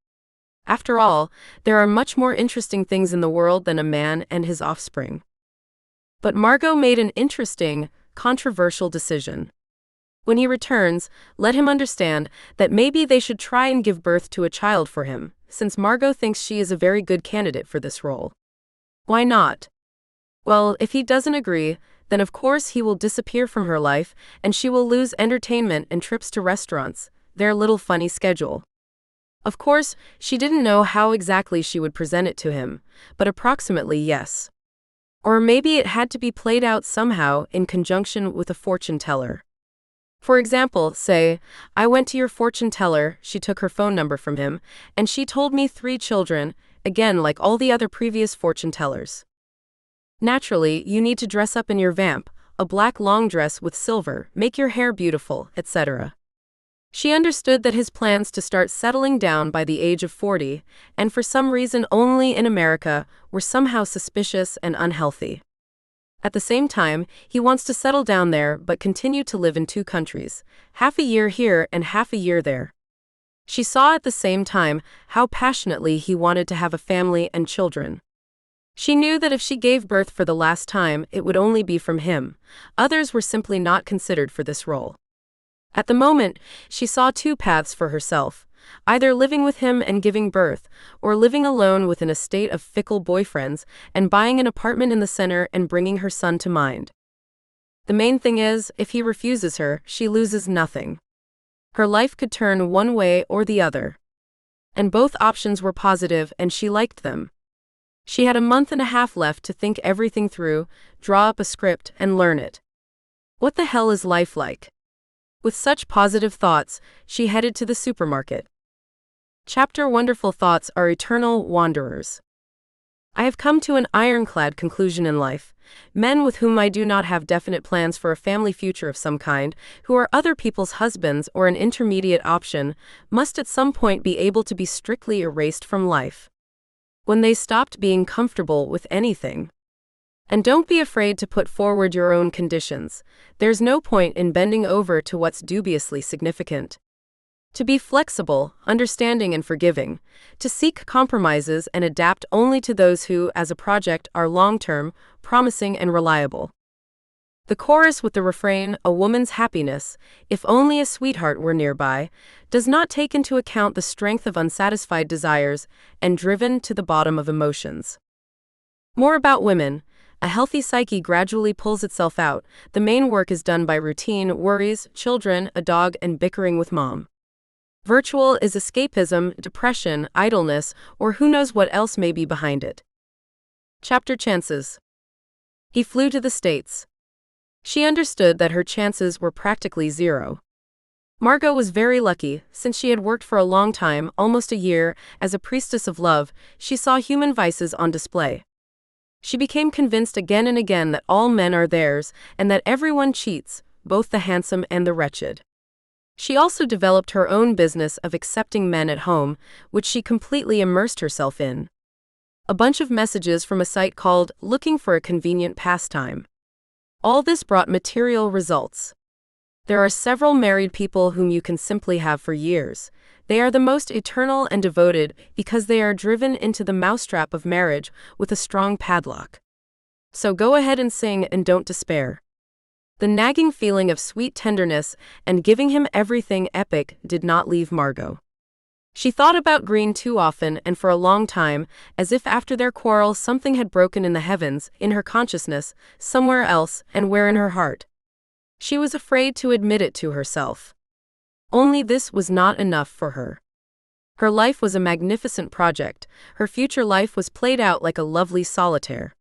After all, there are much more interesting things in the world than a man and his offspring. But Margo made an interesting, controversial decision. When he returns, let him understand that maybe they should try and give birth to a child for him, since Margo thinks she is a very good candidate for this role. Why not? Well, if he doesn't agree, then of course he will disappear from her life, and she will lose entertainment and trips to restaurants, their little funny schedule. Of course, she didn't know how exactly she would present it to him, but approximately yes. Or maybe it had to be played out somehow in conjunction with a fortune teller. For example, say, I went to your fortune teller, she took her phone number from him, and she told me 3 children, again like all the other previous fortune tellers. Naturally, you need to dress up in your vamp, a black long dress with silver, make your hair beautiful, etc. She understood that his plans to start settling down by the age of 40, and for some reason only in America, were somehow suspicious and unhealthy. At the same time, he wants to settle down there but continue to live in 2 countries, half a year here and half a year there. She saw at the same time how passionately he wanted to have a family and children. She knew that if she gave birth for the last time, it would only be from him. Others were simply not considered for this role. At the moment, she saw 2 paths for herself, either living with him and giving birth, or living alone with an estate of fickle boyfriends and buying an apartment in the center and bringing her son to mind. The main thing is, if he refuses her, she loses nothing. Her life could turn one way or the other. And both options were positive and she liked them. She had a month and a half left to think everything through, draw up a script, and learn it. What the hell is life like? With such positive thoughts, she headed to the supermarket. Chapter Wonderful thoughts are eternal wanderers. I have come to an ironclad conclusion in life. Men with whom I do not have definite plans for a family future of some kind, who are other people's husbands or an intermediate option, must at some point be able to be strictly erased from life. When they stopped being comfortable with anything. And don't be afraid to put forward your own conditions. There's no point in bending over to what's dubiously significant. To be flexible, understanding and forgiving. To seek compromises and adapt only to those who, as a project, are long-term, promising and reliable. The chorus with the refrain, a woman's happiness, if only a sweetheart were nearby, does not take into account the strength of unsatisfied desires and driven to the bottom of emotions. More about women. A healthy psyche gradually pulls itself out. The main work is done by routine, worries, children, a dog, and bickering with mom. Virtual is escapism, depression, idleness, or who knows what else may be behind it. Chapter Chances. He flew to the States. She understood that her chances were practically zero. Margo was very lucky, since she had worked for a long time, almost a year, as a priestess of love. She saw human vices on display. She became convinced again and again that all men are theirs, and that everyone cheats, both the handsome and the wretched. She also developed her own business of accepting men at home, which she completely immersed herself in. A bunch of messages from a site called Looking for a Convenient Pastime. All this brought material results. There are several married people whom you can simply have for years. They are the most eternal and devoted because they are driven into the mousetrap of marriage with a strong padlock. So go ahead and sing and don't despair. The nagging feeling of sweet tenderness and giving him everything epic did not leave Margo. She thought about Green too often and for a long time, as if after their quarrel something had broken in the heavens, in her consciousness, somewhere else, and where in her heart. She was afraid to admit it to herself. Only this was not enough for her. Her life was a magnificent project. Her future life was played out like a lovely solitaire.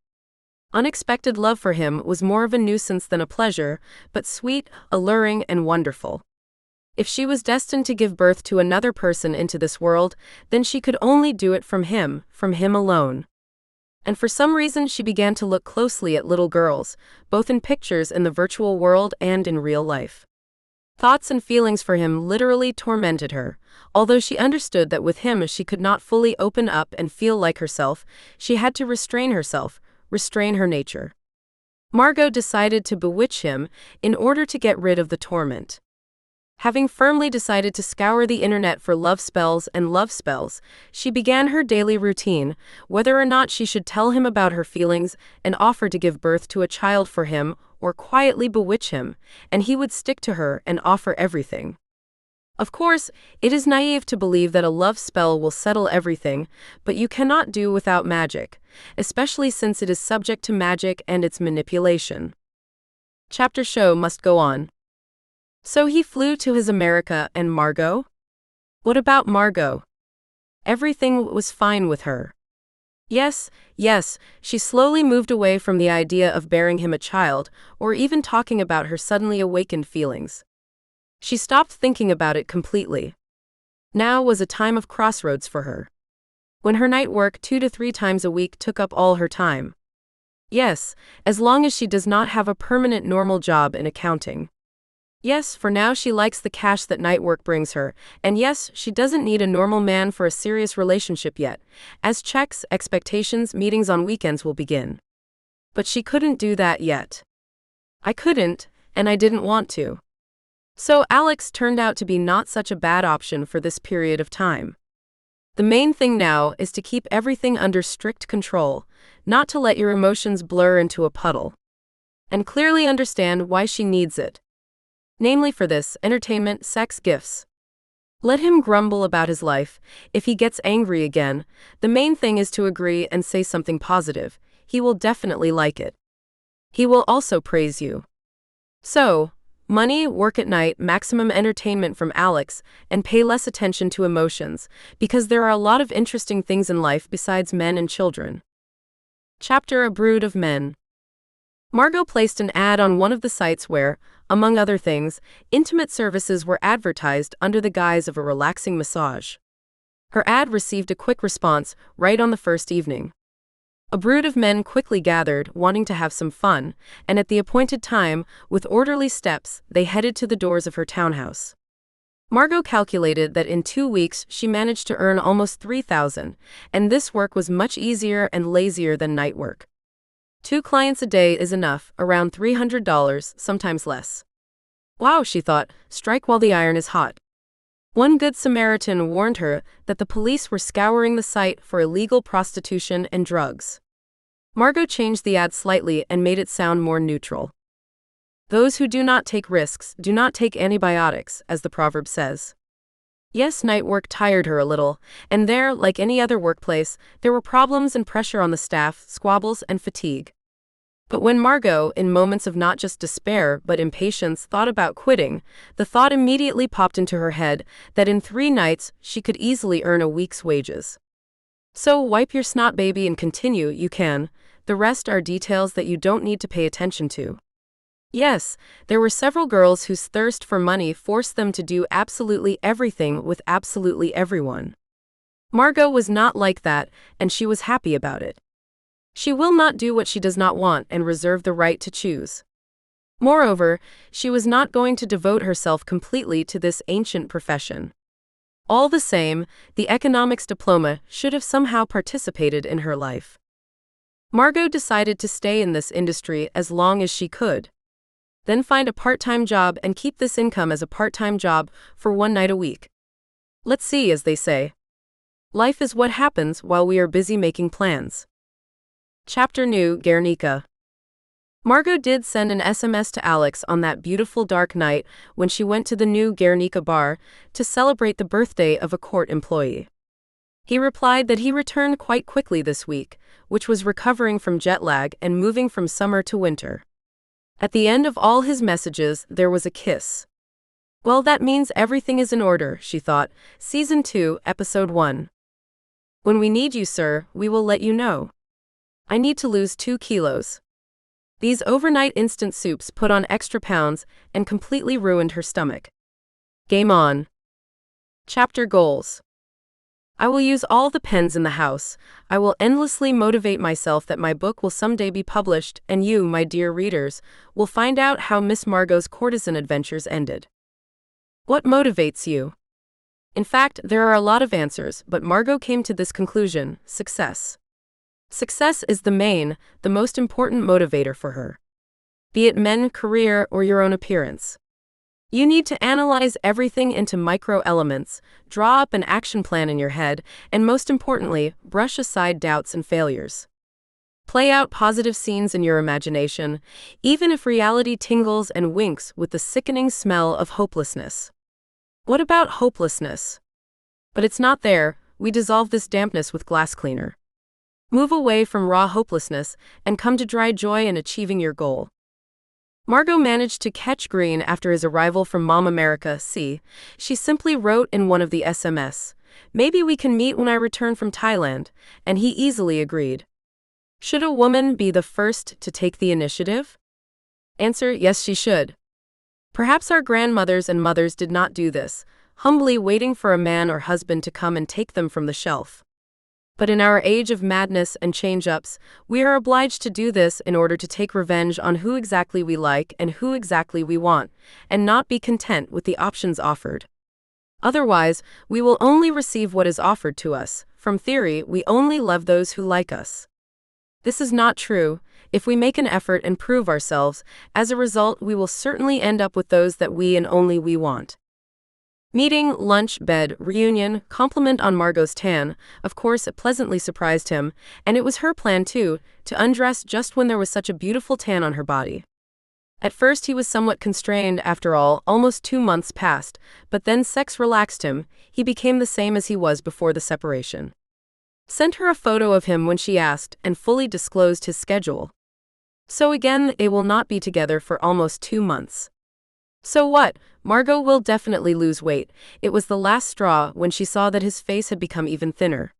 Unexpected love for him was more of a nuisance than a pleasure, but sweet, alluring, and wonderful. If she was destined to give birth to another person into this world, then she could only do it from him alone. And for some reason she began to look closely at little girls, both in pictures in the virtual world and in real life. Thoughts and feelings for him literally tormented her. Although she understood that with him she could not fully open up and feel like herself, she had to restrain herself, restrain her nature. Margo decided to bewitch him in order to get rid of the torment. Having firmly decided to scour the internet for love spells and love spells, she began her daily routine, whether or not she should tell him about her feelings and offer to give birth to a child for him or quietly bewitch him, and he would stick to her and offer everything. Of course, it is naive to believe that a love spell will settle everything, but you cannot do without magic, especially since it is subject to magic and its manipulation. Chapter show must go on. So he flew to his America, and Margo? What about Margo? Everything was fine with her. Yes, she slowly moved away from the idea of bearing him a child, or even talking about her suddenly awakened feelings. She stopped thinking about it completely. Now was a time of crossroads for her. When her night work 2 to 3 times a week took up all her time. Yes, as long as she does not have a permanent normal job in accounting. Yes, for now she likes the cash that night work brings her, and yes, she doesn't need a normal man for a serious relationship yet, as checks, expectations, meetings on weekends will begin. But she couldn't do that yet. I couldn't, and I didn't want to. So Alex turned out to be not such a bad option for this period of time. The main thing now is to keep everything under strict control, not to let your emotions blur into a puddle. And clearly understand why she needs it. Namely for this, entertainment, sex, gifts. Let him grumble about his life. If he gets angry again, the main thing is to agree and say something positive. He will definitely like it. He will also praise you. So, money, work at night, maximum entertainment from Alex, and pay less attention to emotions, because there are a lot of interesting things in life besides men and children. Chapter: A Brood of Men. Margo placed an ad on one of the sites where, among other things, intimate services were advertised under the guise of a relaxing massage. Her ad received a quick response right on the first evening. A brood of men quickly gathered, wanting to have some fun, and at the appointed time, with orderly steps, they headed to the doors of her townhouse. Margo calculated that in 2 weeks she managed to earn almost $3,000, and this work was much easier and lazier than night work. 2 clients a day is enough, around $300, sometimes less. Wow, she thought, strike while the iron is hot. One good Samaritan warned her that the police were scouring the site for illegal prostitution and drugs. Margo changed the ad slightly and made it sound more neutral. Those who do not take risks do not take antibiotics, as the proverb says. Yes, night work tired her a little, and there, like any other workplace, there were problems and pressure on the staff, squabbles and fatigue. But when Margo, in moments of not just despair but impatience, thought about quitting, the thought immediately popped into her head that in 3 nights she could easily earn a week's wages. So wipe your snot, baby, and continue, you can. The rest are details that you don't need to pay attention to. Yes, there were several girls whose thirst for money forced them to do absolutely everything with absolutely everyone. Margo was not like that, and she was happy about it. She will not do what she does not want and reserve the right to choose. Moreover, she was not going to devote herself completely to this ancient profession. All the same, the economics diploma should have somehow participated in her life. Margo decided to stay in this industry as long as she could. Then find a part-time job and keep this income as a part-time job for 1 night a week. Let's see, as they say. Life is what happens while we are busy making plans. Chapter: New Guernica. Margo did send an SMS to Alex on that beautiful dark night when she went to the New Guernica bar to celebrate the birthday of a court employee. He replied that he returned quite quickly this week, which was recovering from jet lag and moving from summer to winter. At the end of all his messages, there was a kiss. Well, that means everything is in order, she thought. Season 2, Episode 1. When we need you, sir, we will let you know. I need to lose 2 kilos. These overnight instant soups put on extra pounds and completely ruined her stomach. Game on. Chapter goals. I will use all the pens in the house. I will endlessly motivate myself that my book will someday be published, and you, my dear readers, will find out how Miss Margo's courtesan adventures ended. What motivates you? In fact, there are a lot of answers, but Margo came to this conclusion: success. Success is the most important motivator for her. Be it men, career, or your own appearance. You need to analyze everything into micro elements, draw up an action plan in your head, and most importantly, brush aside doubts and failures. Play out positive scenes in your imagination, even if reality tingles and winks with the sickening smell of hopelessness. What about hopelessness? But it's not there. We dissolve this dampness with glass cleaner. Move away from raw hopelessness and come to dry joy in achieving your goal. Margo managed to catch Green after his arrival from Mom America. She simply wrote in one of the SMS, "Maybe we can meet when I return from Thailand," and he easily agreed. Should a woman be the first to take the initiative? Answer: yes, she should. Perhaps our grandmothers and mothers did not do this, humbly waiting for a man or husband to come and take them from the shelf. But in our age of madness and change-ups, we are obliged to do this in order to take revenge on who exactly we like and who exactly we want, and not be content with the options offered. Otherwise, we will only receive what is offered to us. From theory, we only love those who like us. This is not true. If we make an effort and prove ourselves, as a result, we will certainly end up with those that we and only we want. Meeting, lunch, bed, reunion, compliment on Margo's tan. Of course, it pleasantly surprised him, and it was her plan too, to undress just when there was such a beautiful tan on her body. At first he was somewhat constrained. After all, almost 2 months passed, but then sex relaxed him. He became the same as he was before the separation. Sent her a photo of him when she asked, and fully disclosed his schedule. So again, they will not be together for almost 2 months. So what? Margo will definitely lose weight. It was the last straw when she saw that his face had become even thinner.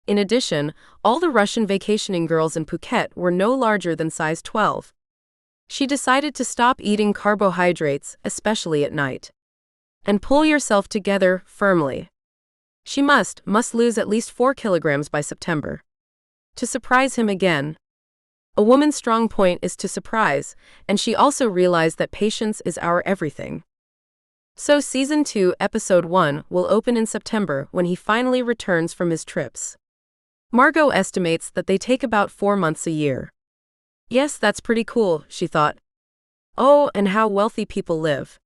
In addition, all the Russian vacationing girls in Phuket were no larger than size 12. She decided to stop eating carbohydrates, especially at night. And pull yourself together firmly. She must lose at least 4 kilograms by September. To surprise him again. A woman's strong point is to surprise, and she also realized that patience is our everything. So Season 2, Episode 1 will open in September when he finally returns from his trips. Margo estimates that they take about 4 months a year. Yes, that's pretty cool, she thought. Oh, and how wealthy people live.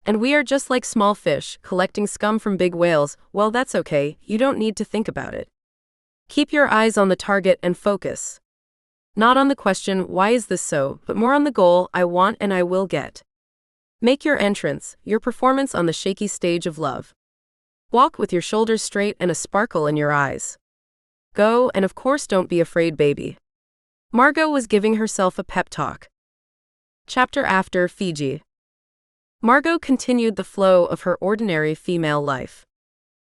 And we are just like small fish, collecting scum from big whales. Well, that's okay, you don't need to think about it. Keep your eyes on the target and focus. Not on the question, why is this so, but more on the goal, I want and I will get. Make your entrance, your performance on the shaky stage of love. Walk with your shoulders straight and a sparkle in your eyes. Go, and of course don't be afraid, baby. Margo was giving herself a pep talk. Chapter after Fiji. Margo continued the flow of her ordinary female life.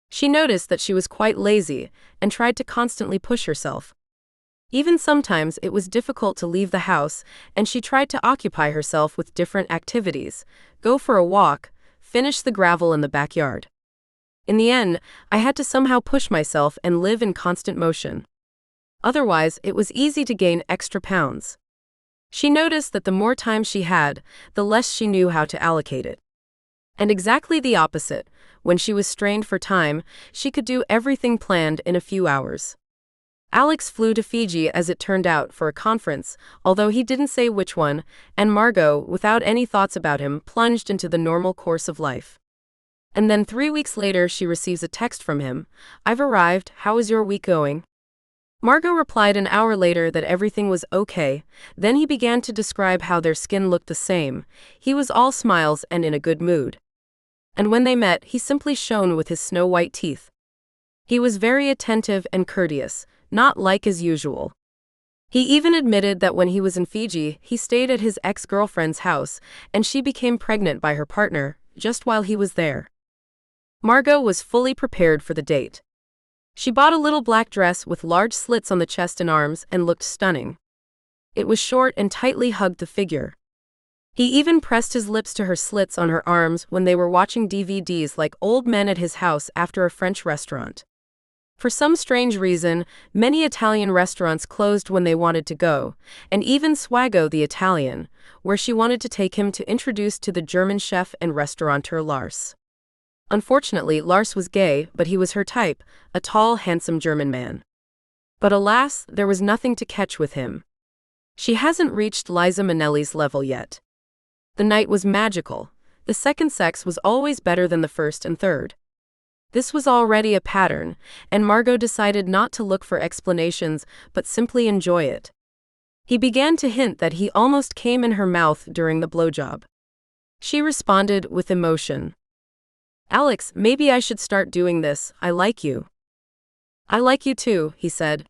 She noticed that she was quite lazy and tried to constantly push herself. Even sometimes it was difficult to leave the house, and she tried to occupy herself with different activities, go for a walk, finish the gravel in the backyard. In the end, I had to somehow push myself and live in constant motion. Otherwise, it was easy to gain extra pounds. She noticed that the more time she had, the less she knew how to allocate it. And exactly the opposite, when she was strained for time, she could do everything planned in a few hours. Alex flew to Fiji, as it turned out, for a conference, although he didn't say which one, and Margo, without any thoughts about him, plunged into the normal course of life. And then 3 weeks later she receives a text from him. "I've arrived, how is your week going?" Margo replied an hour later that everything was okay. Then he began to describe how their skin looked the same. He was all smiles and in a good mood. And when they met, he simply shone with his snow-white teeth. He was very attentive and courteous, not like as usual. He even admitted that when he was in Fiji, he stayed at his ex-girlfriend's house, and she became pregnant by her partner, just while he was there. Margo was fully prepared for the date. She bought a little black dress with large slits on the chest and arms and looked stunning. It was short and tightly hugged the figure. He even pressed his lips to her slits on her arms when they were watching DVDs like old men at his house after a French restaurant. For some strange reason, many Italian restaurants closed when they wanted to go, and even Swago the Italian, where she wanted to take him to introduce to the German chef and restaurateur Lars. Unfortunately, Lars was gay, but he was her type, a tall, handsome German man. But alas, there was nothing to catch with him. She hasn't reached Liza Minnelli's level yet. The night was magical. The second sex was always better than the first and third. This was already a pattern, and Margo decided not to look for explanations but simply enjoy it. He began to hint that he almost came in her mouth during the blowjob. She responded with emotion. "Alex, maybe I should start doing this. I like you." "I like you too," he said.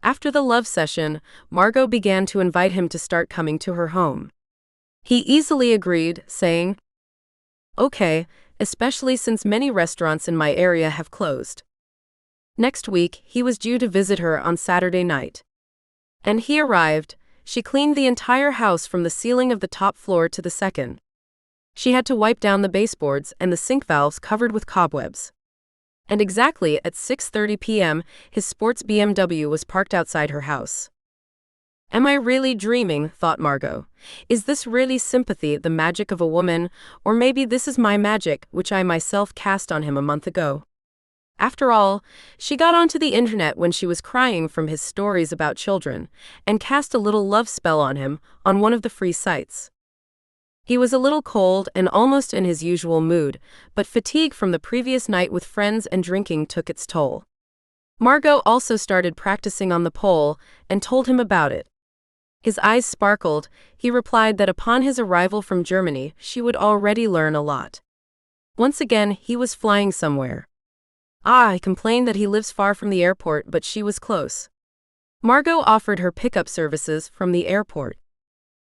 After the love session, Margo began to invite him to start coming to her home. He easily agreed, saying, "Okay, especially since many restaurants in my area have closed." Next week, he was due to visit her on Saturday night. And he arrived. She cleaned the entire house from the ceiling of the top floor to the second. She had to wipe down the baseboards and the sink valves covered with cobwebs. And exactly at 6:30 p.m., his sports BMW was parked outside her house. "Am I really dreaming?" thought Margo. "Is this really sympathy, the magic of a woman, or maybe this is my magic, which I myself cast on him a month ago?" After all, she got onto the internet when she was crying from his stories about children, and cast a little love spell on him on one of the free sites. He was a little cold and almost in his usual mood, but fatigue from the previous night with friends and drinking took its toll. Margo also started practicing on the pole and told him about it. His eyes sparkled. He replied that upon his arrival from Germany, she would already learn a lot. Once again, he was flying somewhere. I complained that he lives far from the airport, but she was close. Margo offered her pickup services from the airport.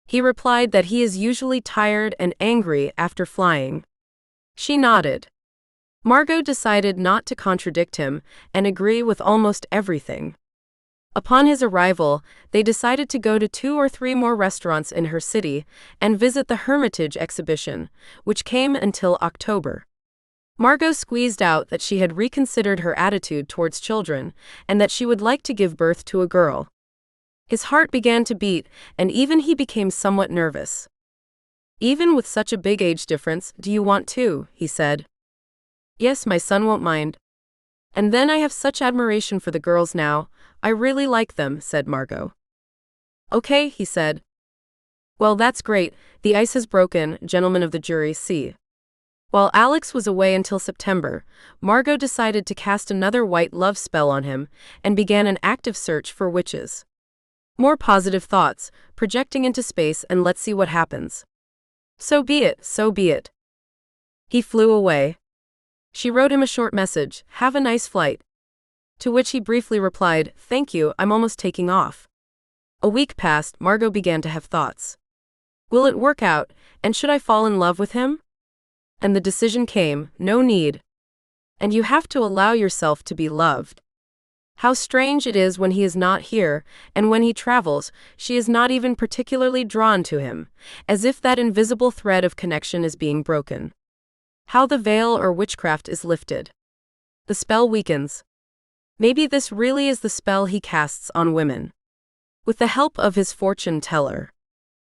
He replied that he is usually tired and angry after flying. She nodded. Margo decided not to contradict him and agree with almost everything. Upon his arrival, they decided to go to 2 or 3 more restaurants in her city and visit the Hermitage exhibition, which came until October. Margo squeezed out that she had reconsidered her attitude towards children and that she would like to give birth to a girl. His heart began to beat, and even he became somewhat nervous. "Even with such a big age difference, do you want 2?" he said. "Yes, my son won't mind. And then I have such admiration for the girls now. I really like them," said Margo. "Okay," he said. "Well, that's great. The ice has broken, gentlemen of the jury, see." While Alex was away until September, Margo decided to cast another white love spell on him and began an active search for witches. More positive thoughts, projecting into space, and let's see what happens. So be it, so be it. He flew away. She wrote him a short message, "Have a nice flight." To which he briefly replied, "Thank you, I'm almost taking off." A week passed. Margo began to have thoughts. Will it work out, and should I fall in love with him? And the decision came, no need. And you have to allow yourself to be loved. How strange it is when he is not here, and when he travels, she is not even particularly drawn to him, as if that invisible thread of connection is being broken. How the veil or witchcraft is lifted. The spell weakens. Maybe this really is the spell he casts on women. With the help of his fortune teller,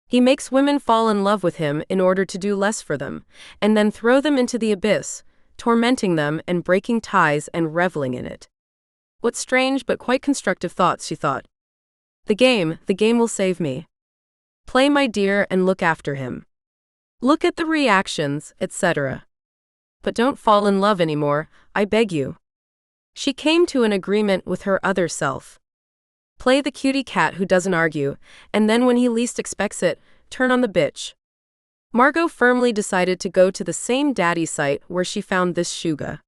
he makes women fall in love with him in order to do less for them, and then throw them into the abyss, tormenting them and breaking ties and reveling in it. What strange but quite constructive thoughts, she thought. The game will save me. Play, my dear, and look after him. Look at the reactions, etc. But don't fall in love anymore, I beg you. She came to an agreement with her other self. Play the cutie cat who doesn't argue, and then when he least expects it, turn on the bitch. Margo firmly decided to go to the same daddy site where she found this Shuga.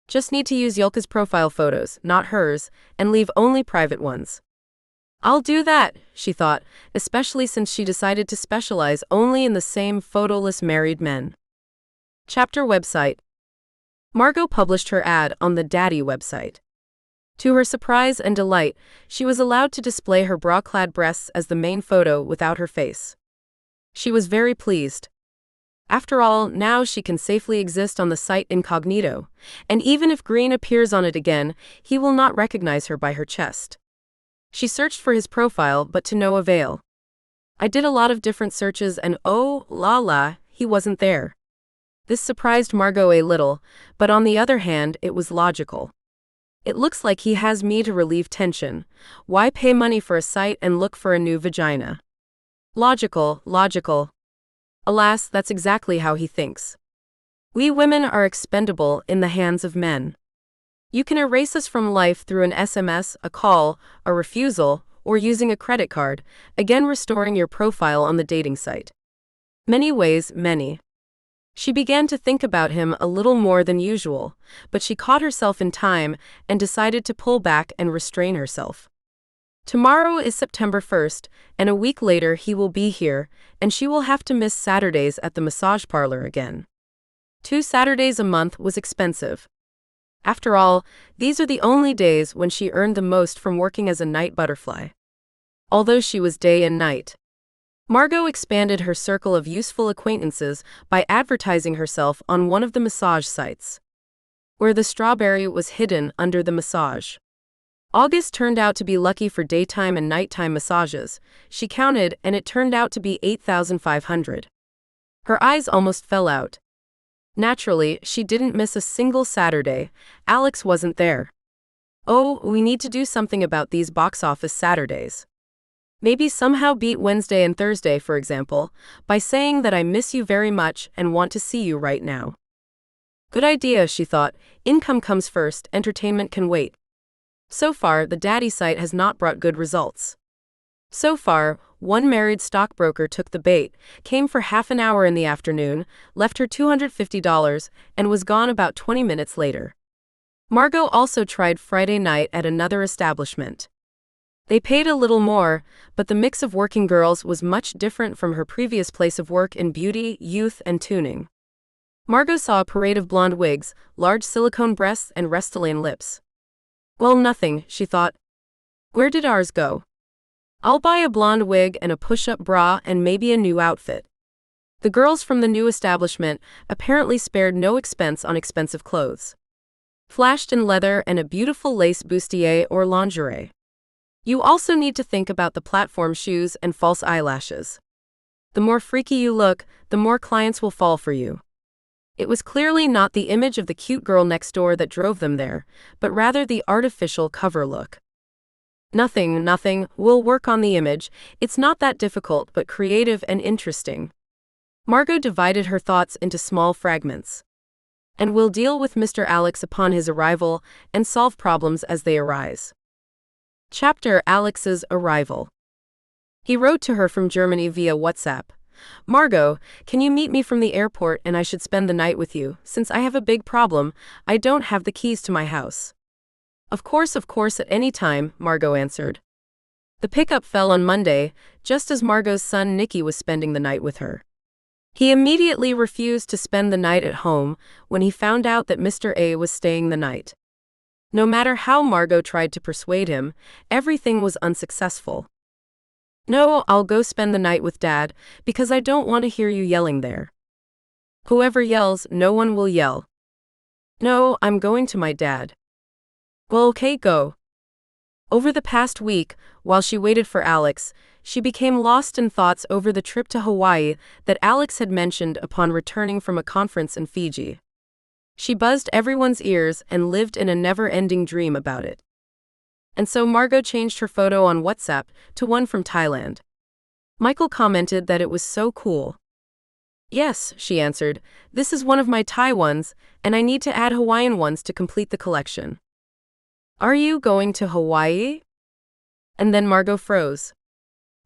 Just need to use Yulka's profile photos, not hers, and leave only private ones. I'll do that, she thought, especially since she decided to specialize only in the same photoless married men. Chapter website. Margo published her ad on the Daddy website. To her surprise and delight, she was allowed to display her bra-clad breasts as the main photo without her face. She was very pleased. After all, now she can safely exist on the site incognito, and even if Green appears on it again, he will not recognize her by her chest. She searched for his profile, but to no avail. I did a lot of different searches and oh, la la, he wasn't there. This surprised Margo a little, but on the other hand, it was logical. It looks like he has me to relieve tension. Why pay money for a site and look for a new vagina? Logical, logical. Alas, that's exactly how he thinks. We women are expendable in the hands of men. You can erase us from life through an SMS, a call, a refusal, or using a credit card, again restoring your profile on the dating site. Many ways, many. She began to think about him a little more than usual, but she caught herself in time and decided to pull back and restrain herself. Tomorrow is September 1st, and a week later he will be here, and she will have to miss Saturdays at the massage parlor again. 2 Saturdays a month was expensive. After all, these are the only days when she earned the most from working as a night butterfly. Although she was day and night. Margo expanded her circle of useful acquaintances by advertising herself on one of the massage sites, where the strawberry was hidden under the massage. August turned out to be lucky for daytime and nighttime massages. She counted, and it turned out to be 8,500. Her eyes almost fell out. Naturally, she didn't miss a single Saturday. Alex wasn't there. Oh, we need to do something about these box office Saturdays. Maybe somehow beat Wednesday and Thursday, for example, by saying that I miss you very much and want to see you right now. Good idea, she thought. Income comes first, entertainment can wait. So far, the daddy site has not brought good results. So far, one married stockbroker took the bait, came for half an hour in the afternoon, left her $250, and was gone about 20 minutes later. Margo also tried Friday night at another establishment. They paid a little more, but the mix of working girls was much different from her previous place of work in beauty, youth, and tuning. Margo saw a parade of blonde wigs, large silicone breasts, and Restylane lips. Well, nothing, she thought. Where did ours go? I'll buy a blonde wig and a push-up bra and maybe a new outfit. The girls from the new establishment apparently spared no expense on expensive clothes. Flashed in leather and a beautiful lace bustier or lingerie. You also need to think about the platform shoes and false eyelashes. The more freaky you look, the more clients will fall for you. It was clearly not the image of the cute girl next door that drove them there, but rather the artificial cover look. Nothing, we'll work on the image. It's not that difficult, but creative and interesting. Margo divided her thoughts into small fragments. And we'll deal with Mr. Alex upon his arrival and solve problems as they arise. Chapter Alex's Arrival. He wrote to her from Germany via WhatsApp. Margo, can you meet me from the airport and I should spend the night with you, since I have a big problem, I don't have the keys to my house. Of course, at any time, Margo answered. The pickup fell on Monday, just as Margo's son Nicky was spending the night with her. He immediately refused to spend the night at home when he found out that Mr. A was staying the night. No matter how Margo tried to persuade him, everything was unsuccessful. No, I'll go spend the night with Dad, because I don't want to hear you yelling there. Whoever yells, no one will yell. No, I'm going to my dad. Well, okay, go. Over the past week, while she waited for Alex, she became lost in thoughts over the trip to Hawaii that Alex had mentioned upon returning from a conference in Fiji. She buzzed everyone's ears and lived in a never-ending dream about it. And so Margo changed her photo on WhatsApp to one from Thailand. Michael commented that it was so cool. Yes, she answered, this is one of my Thai ones, and I need to add Hawaiian ones to complete the collection. Are you going to Hawaii? And then Margo froze.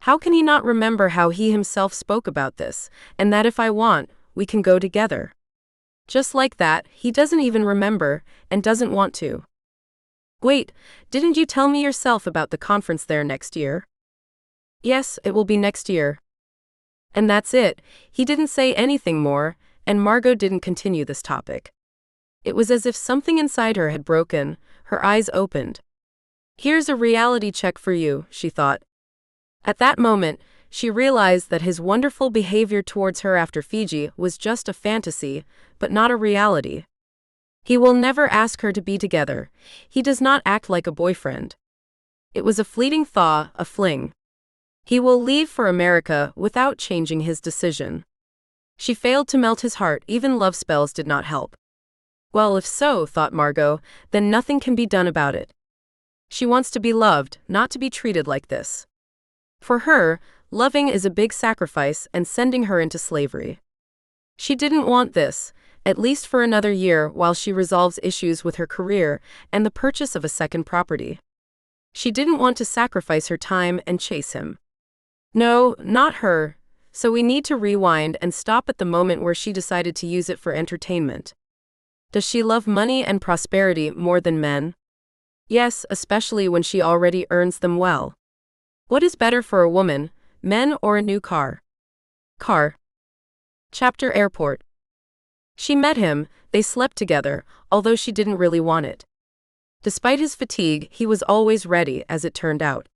How can he not remember how he himself spoke about this, and that if I want, we can go together? Just like that, he doesn't even remember, and doesn't want to. Wait, didn't you tell me yourself about the conference there next year? Yes, it will be next year. And that's it, he didn't say anything more, and Margo didn't continue this topic. It was as if something inside her had broken, her eyes opened. Here's a reality check for you, she thought. At that moment, she realized that his wonderful behavior towards her after Fiji was just a fantasy, but not a reality. He will never ask her to be together. He does not act like a boyfriend. It was a fleeting thaw, a fling. He will leave for America without changing his decision. She failed to melt his heart, even love spells did not help. Well, if so, thought Margo, then nothing can be done about it. She wants to be loved, not to be treated like this. For her, Loving is a big sacrifice and sending her into slavery. She didn't want this, at least for another year while she resolves issues with her career and the purchase of a second property. She didn't want to sacrifice her time and chase him. No, not her. So we need to rewind and stop at the moment where she decided to use it for entertainment. Does she love money and prosperity more than men? Yes, especially when she already earns them well. What is better for a woman, men or a new car? Car. Chapter Airport. She met him, they slept together, although she didn't really want it. Despite his fatigue, he was always ready, as it turned out.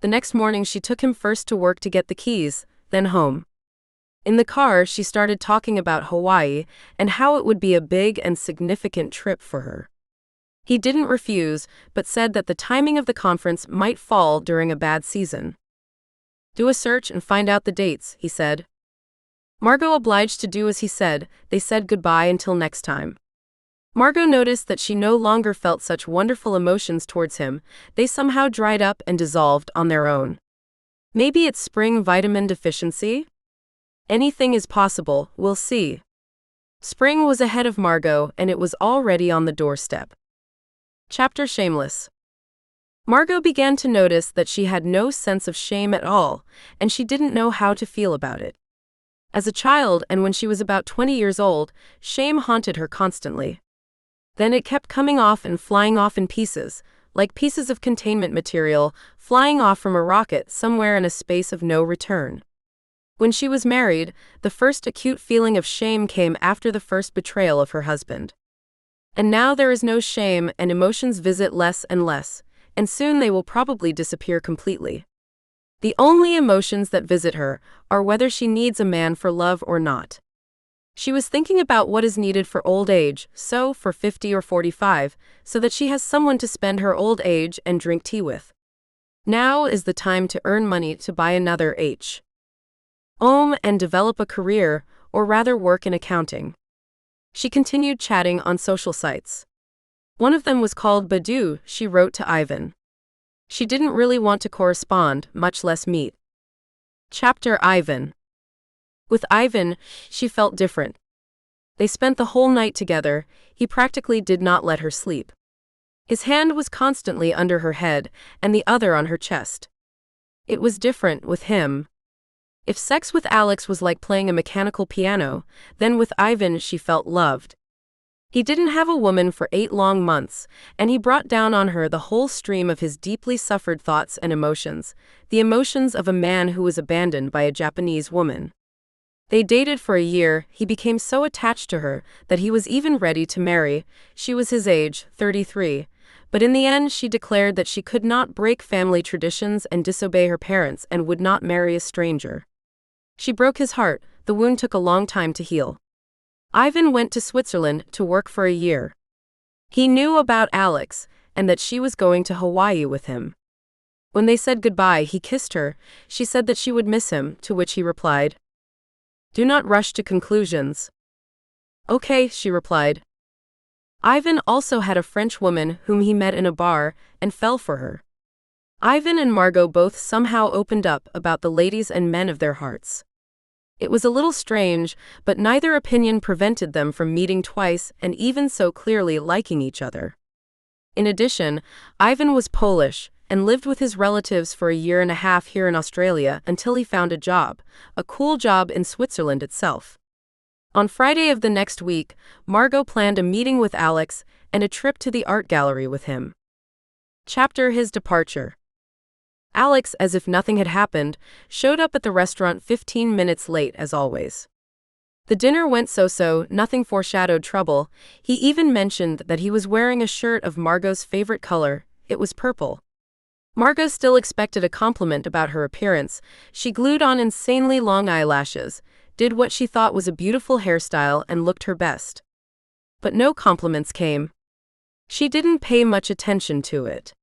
The next morning she took him first to work to get the keys, then home. In the car, she started talking about Hawaii and how it would be a big and significant trip for her. He didn't refuse, but said that the timing of the conference might fall during a bad season. Do a search and find out the dates, he said. Margo obliged to do as he said. They said goodbye until next time. Margo noticed that she no longer felt such wonderful emotions towards him. They somehow dried up and dissolved on their own. Maybe it's spring vitamin deficiency? Anything is possible, we'll see. Spring was ahead of Margo and it was already on the doorstep. Chapter Shameless. Margo began to notice that she had no sense of shame at all, and she didn't know how to feel about it. As a child and when she was about 20 years old, shame haunted her constantly. Then it kept coming off and flying off in pieces, like pieces of containment material flying off from a rocket somewhere in a space of no return. When she was married, the first acute feeling of shame came after the first betrayal of her husband. And now there is no shame and emotions visit less and less, and soon they will probably disappear completely. The only emotions that visit her are whether she needs a man for love or not. She was thinking about what is needed for old age, so for 50 or 45, so that she has someone to spend her old age and drink tea with. Now is the time to earn money to buy another and develop a career, or rather work in accounting. She continued chatting on social sites. One of them was called Badoo, she wrote to Ivan. She didn't really want to correspond, much less meet. Chapter Ivan. With Ivan, she felt different. They spent the whole night together. He practically did not let her sleep. His hand was constantly under her head, and the other on her chest. It was different with him. If sex with Alex was like playing a mechanical piano, then with Ivan she felt loved. He didn't have a woman for 8 long months, and he brought down on her the whole stream of his deeply suffered thoughts and emotions, the emotions of a man who was abandoned by a Japanese woman. They dated for a year. He became so attached to her that he was even ready to marry. She was his age, 33, but in the end she declared that she could not break family traditions and disobey her parents and would not marry a stranger. She broke his heart. The wound took a long time to heal. Ivan went to Switzerland to work for a year. He knew about Alex and that she was going to Hawaii with him. When they said goodbye, he kissed her. She said that she would miss him, to which he replied, "Do not rush to conclusions." "Okay," she replied. Ivan also had a French woman whom he met in a bar and fell for her. Ivan and Margo both somehow opened up about the ladies and men of their hearts. It was a little strange, but neither opinion prevented them from meeting twice and even so clearly liking each other. In addition, Ivan was Polish and lived with his relatives for a year and a half here in Australia until he found a cool job in Switzerland itself. On Friday of the next week, Margo planned a meeting with Alex and a trip to the art gallery with him. Chapter His Departure. Alex, as if nothing had happened, showed up at the restaurant 15 minutes late as always. The dinner went so-so, nothing foreshadowed trouble. He even mentioned that he was wearing a shirt of Margo's favorite color. It was purple. Margo still expected a compliment about her appearance. She glued on insanely long eyelashes, did what she thought was a beautiful hairstyle and looked her best. But no compliments came. She didn't pay much attention to it.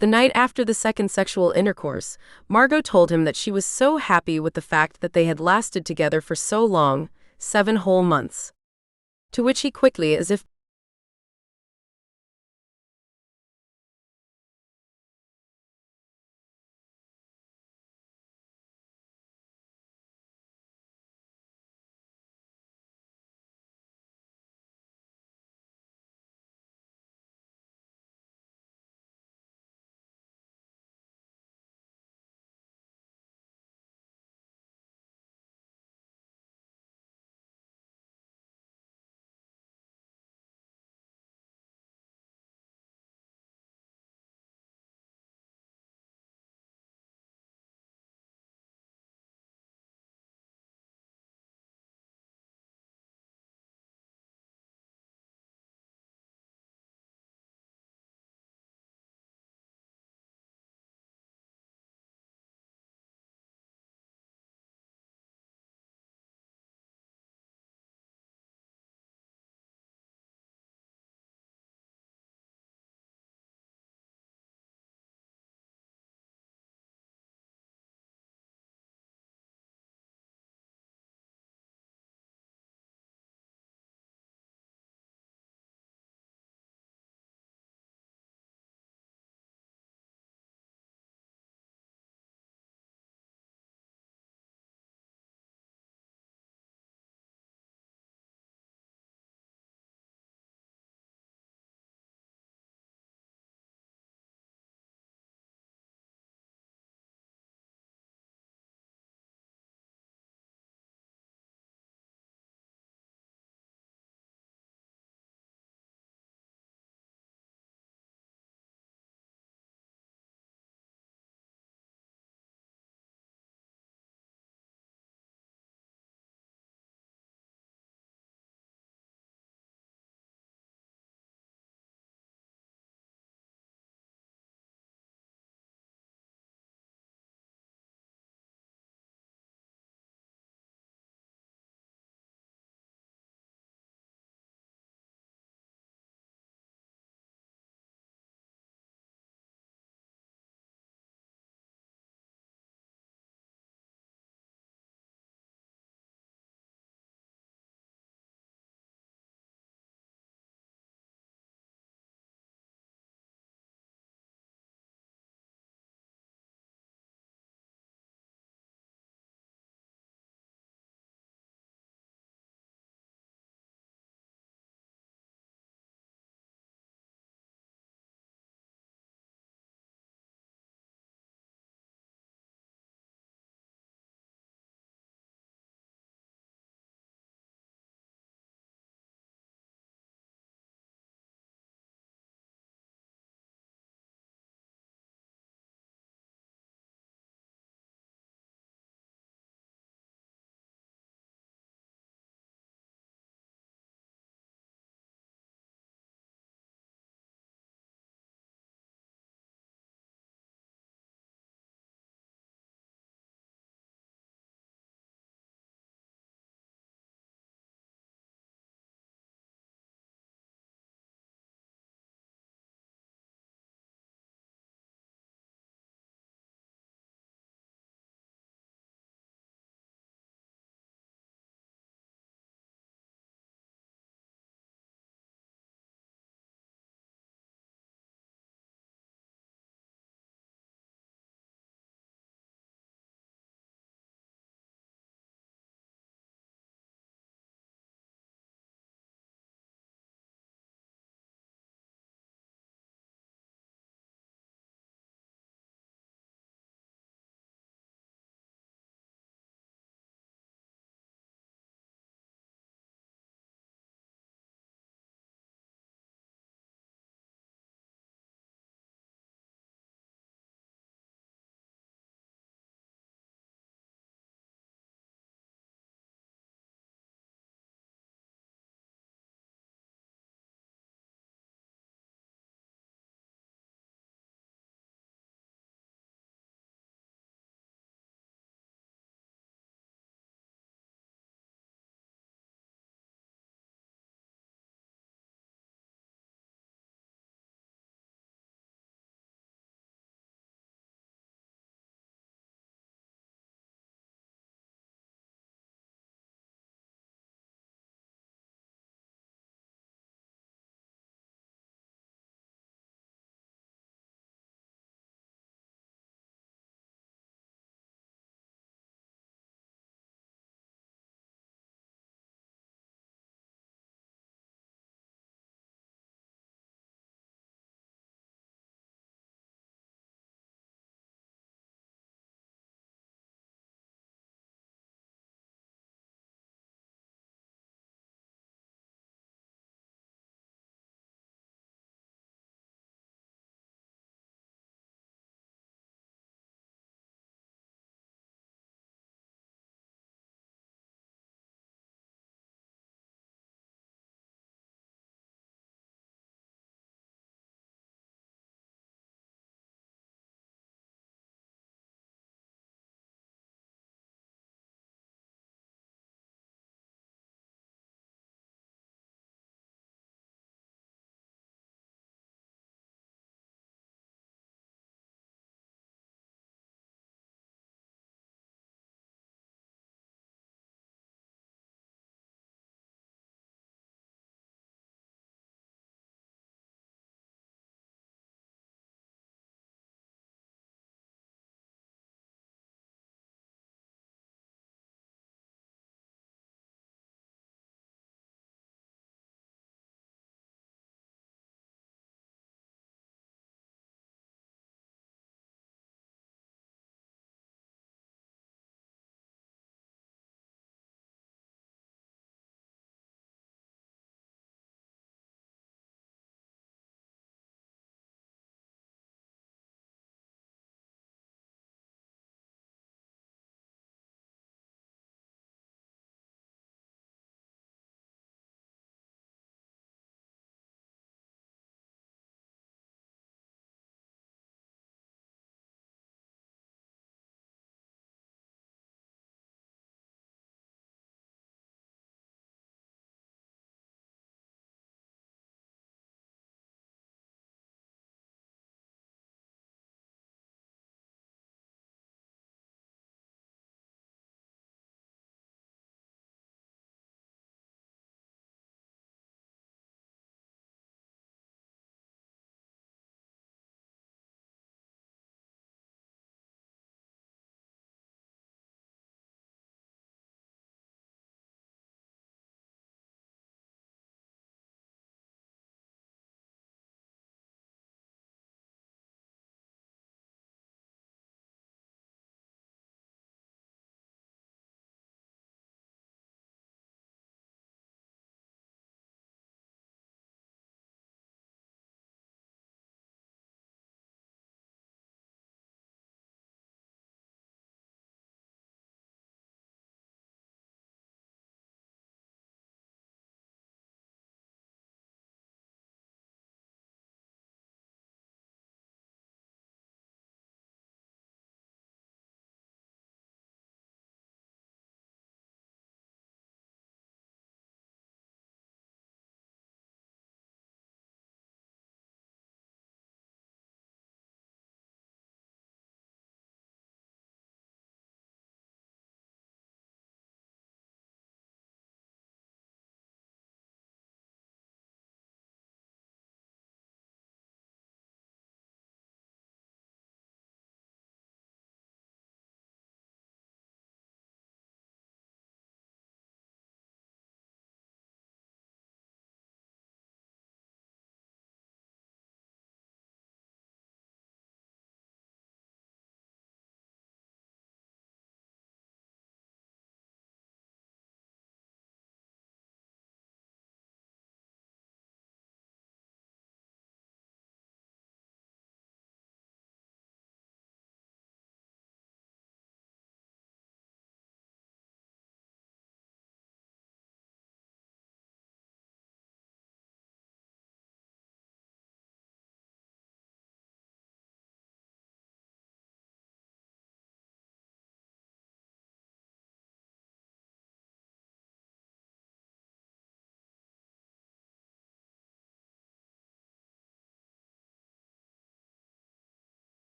The night after the second sexual intercourse, Margo told him that she was so happy with the fact that they had lasted together for so long, 7 whole months. To which he quickly, as if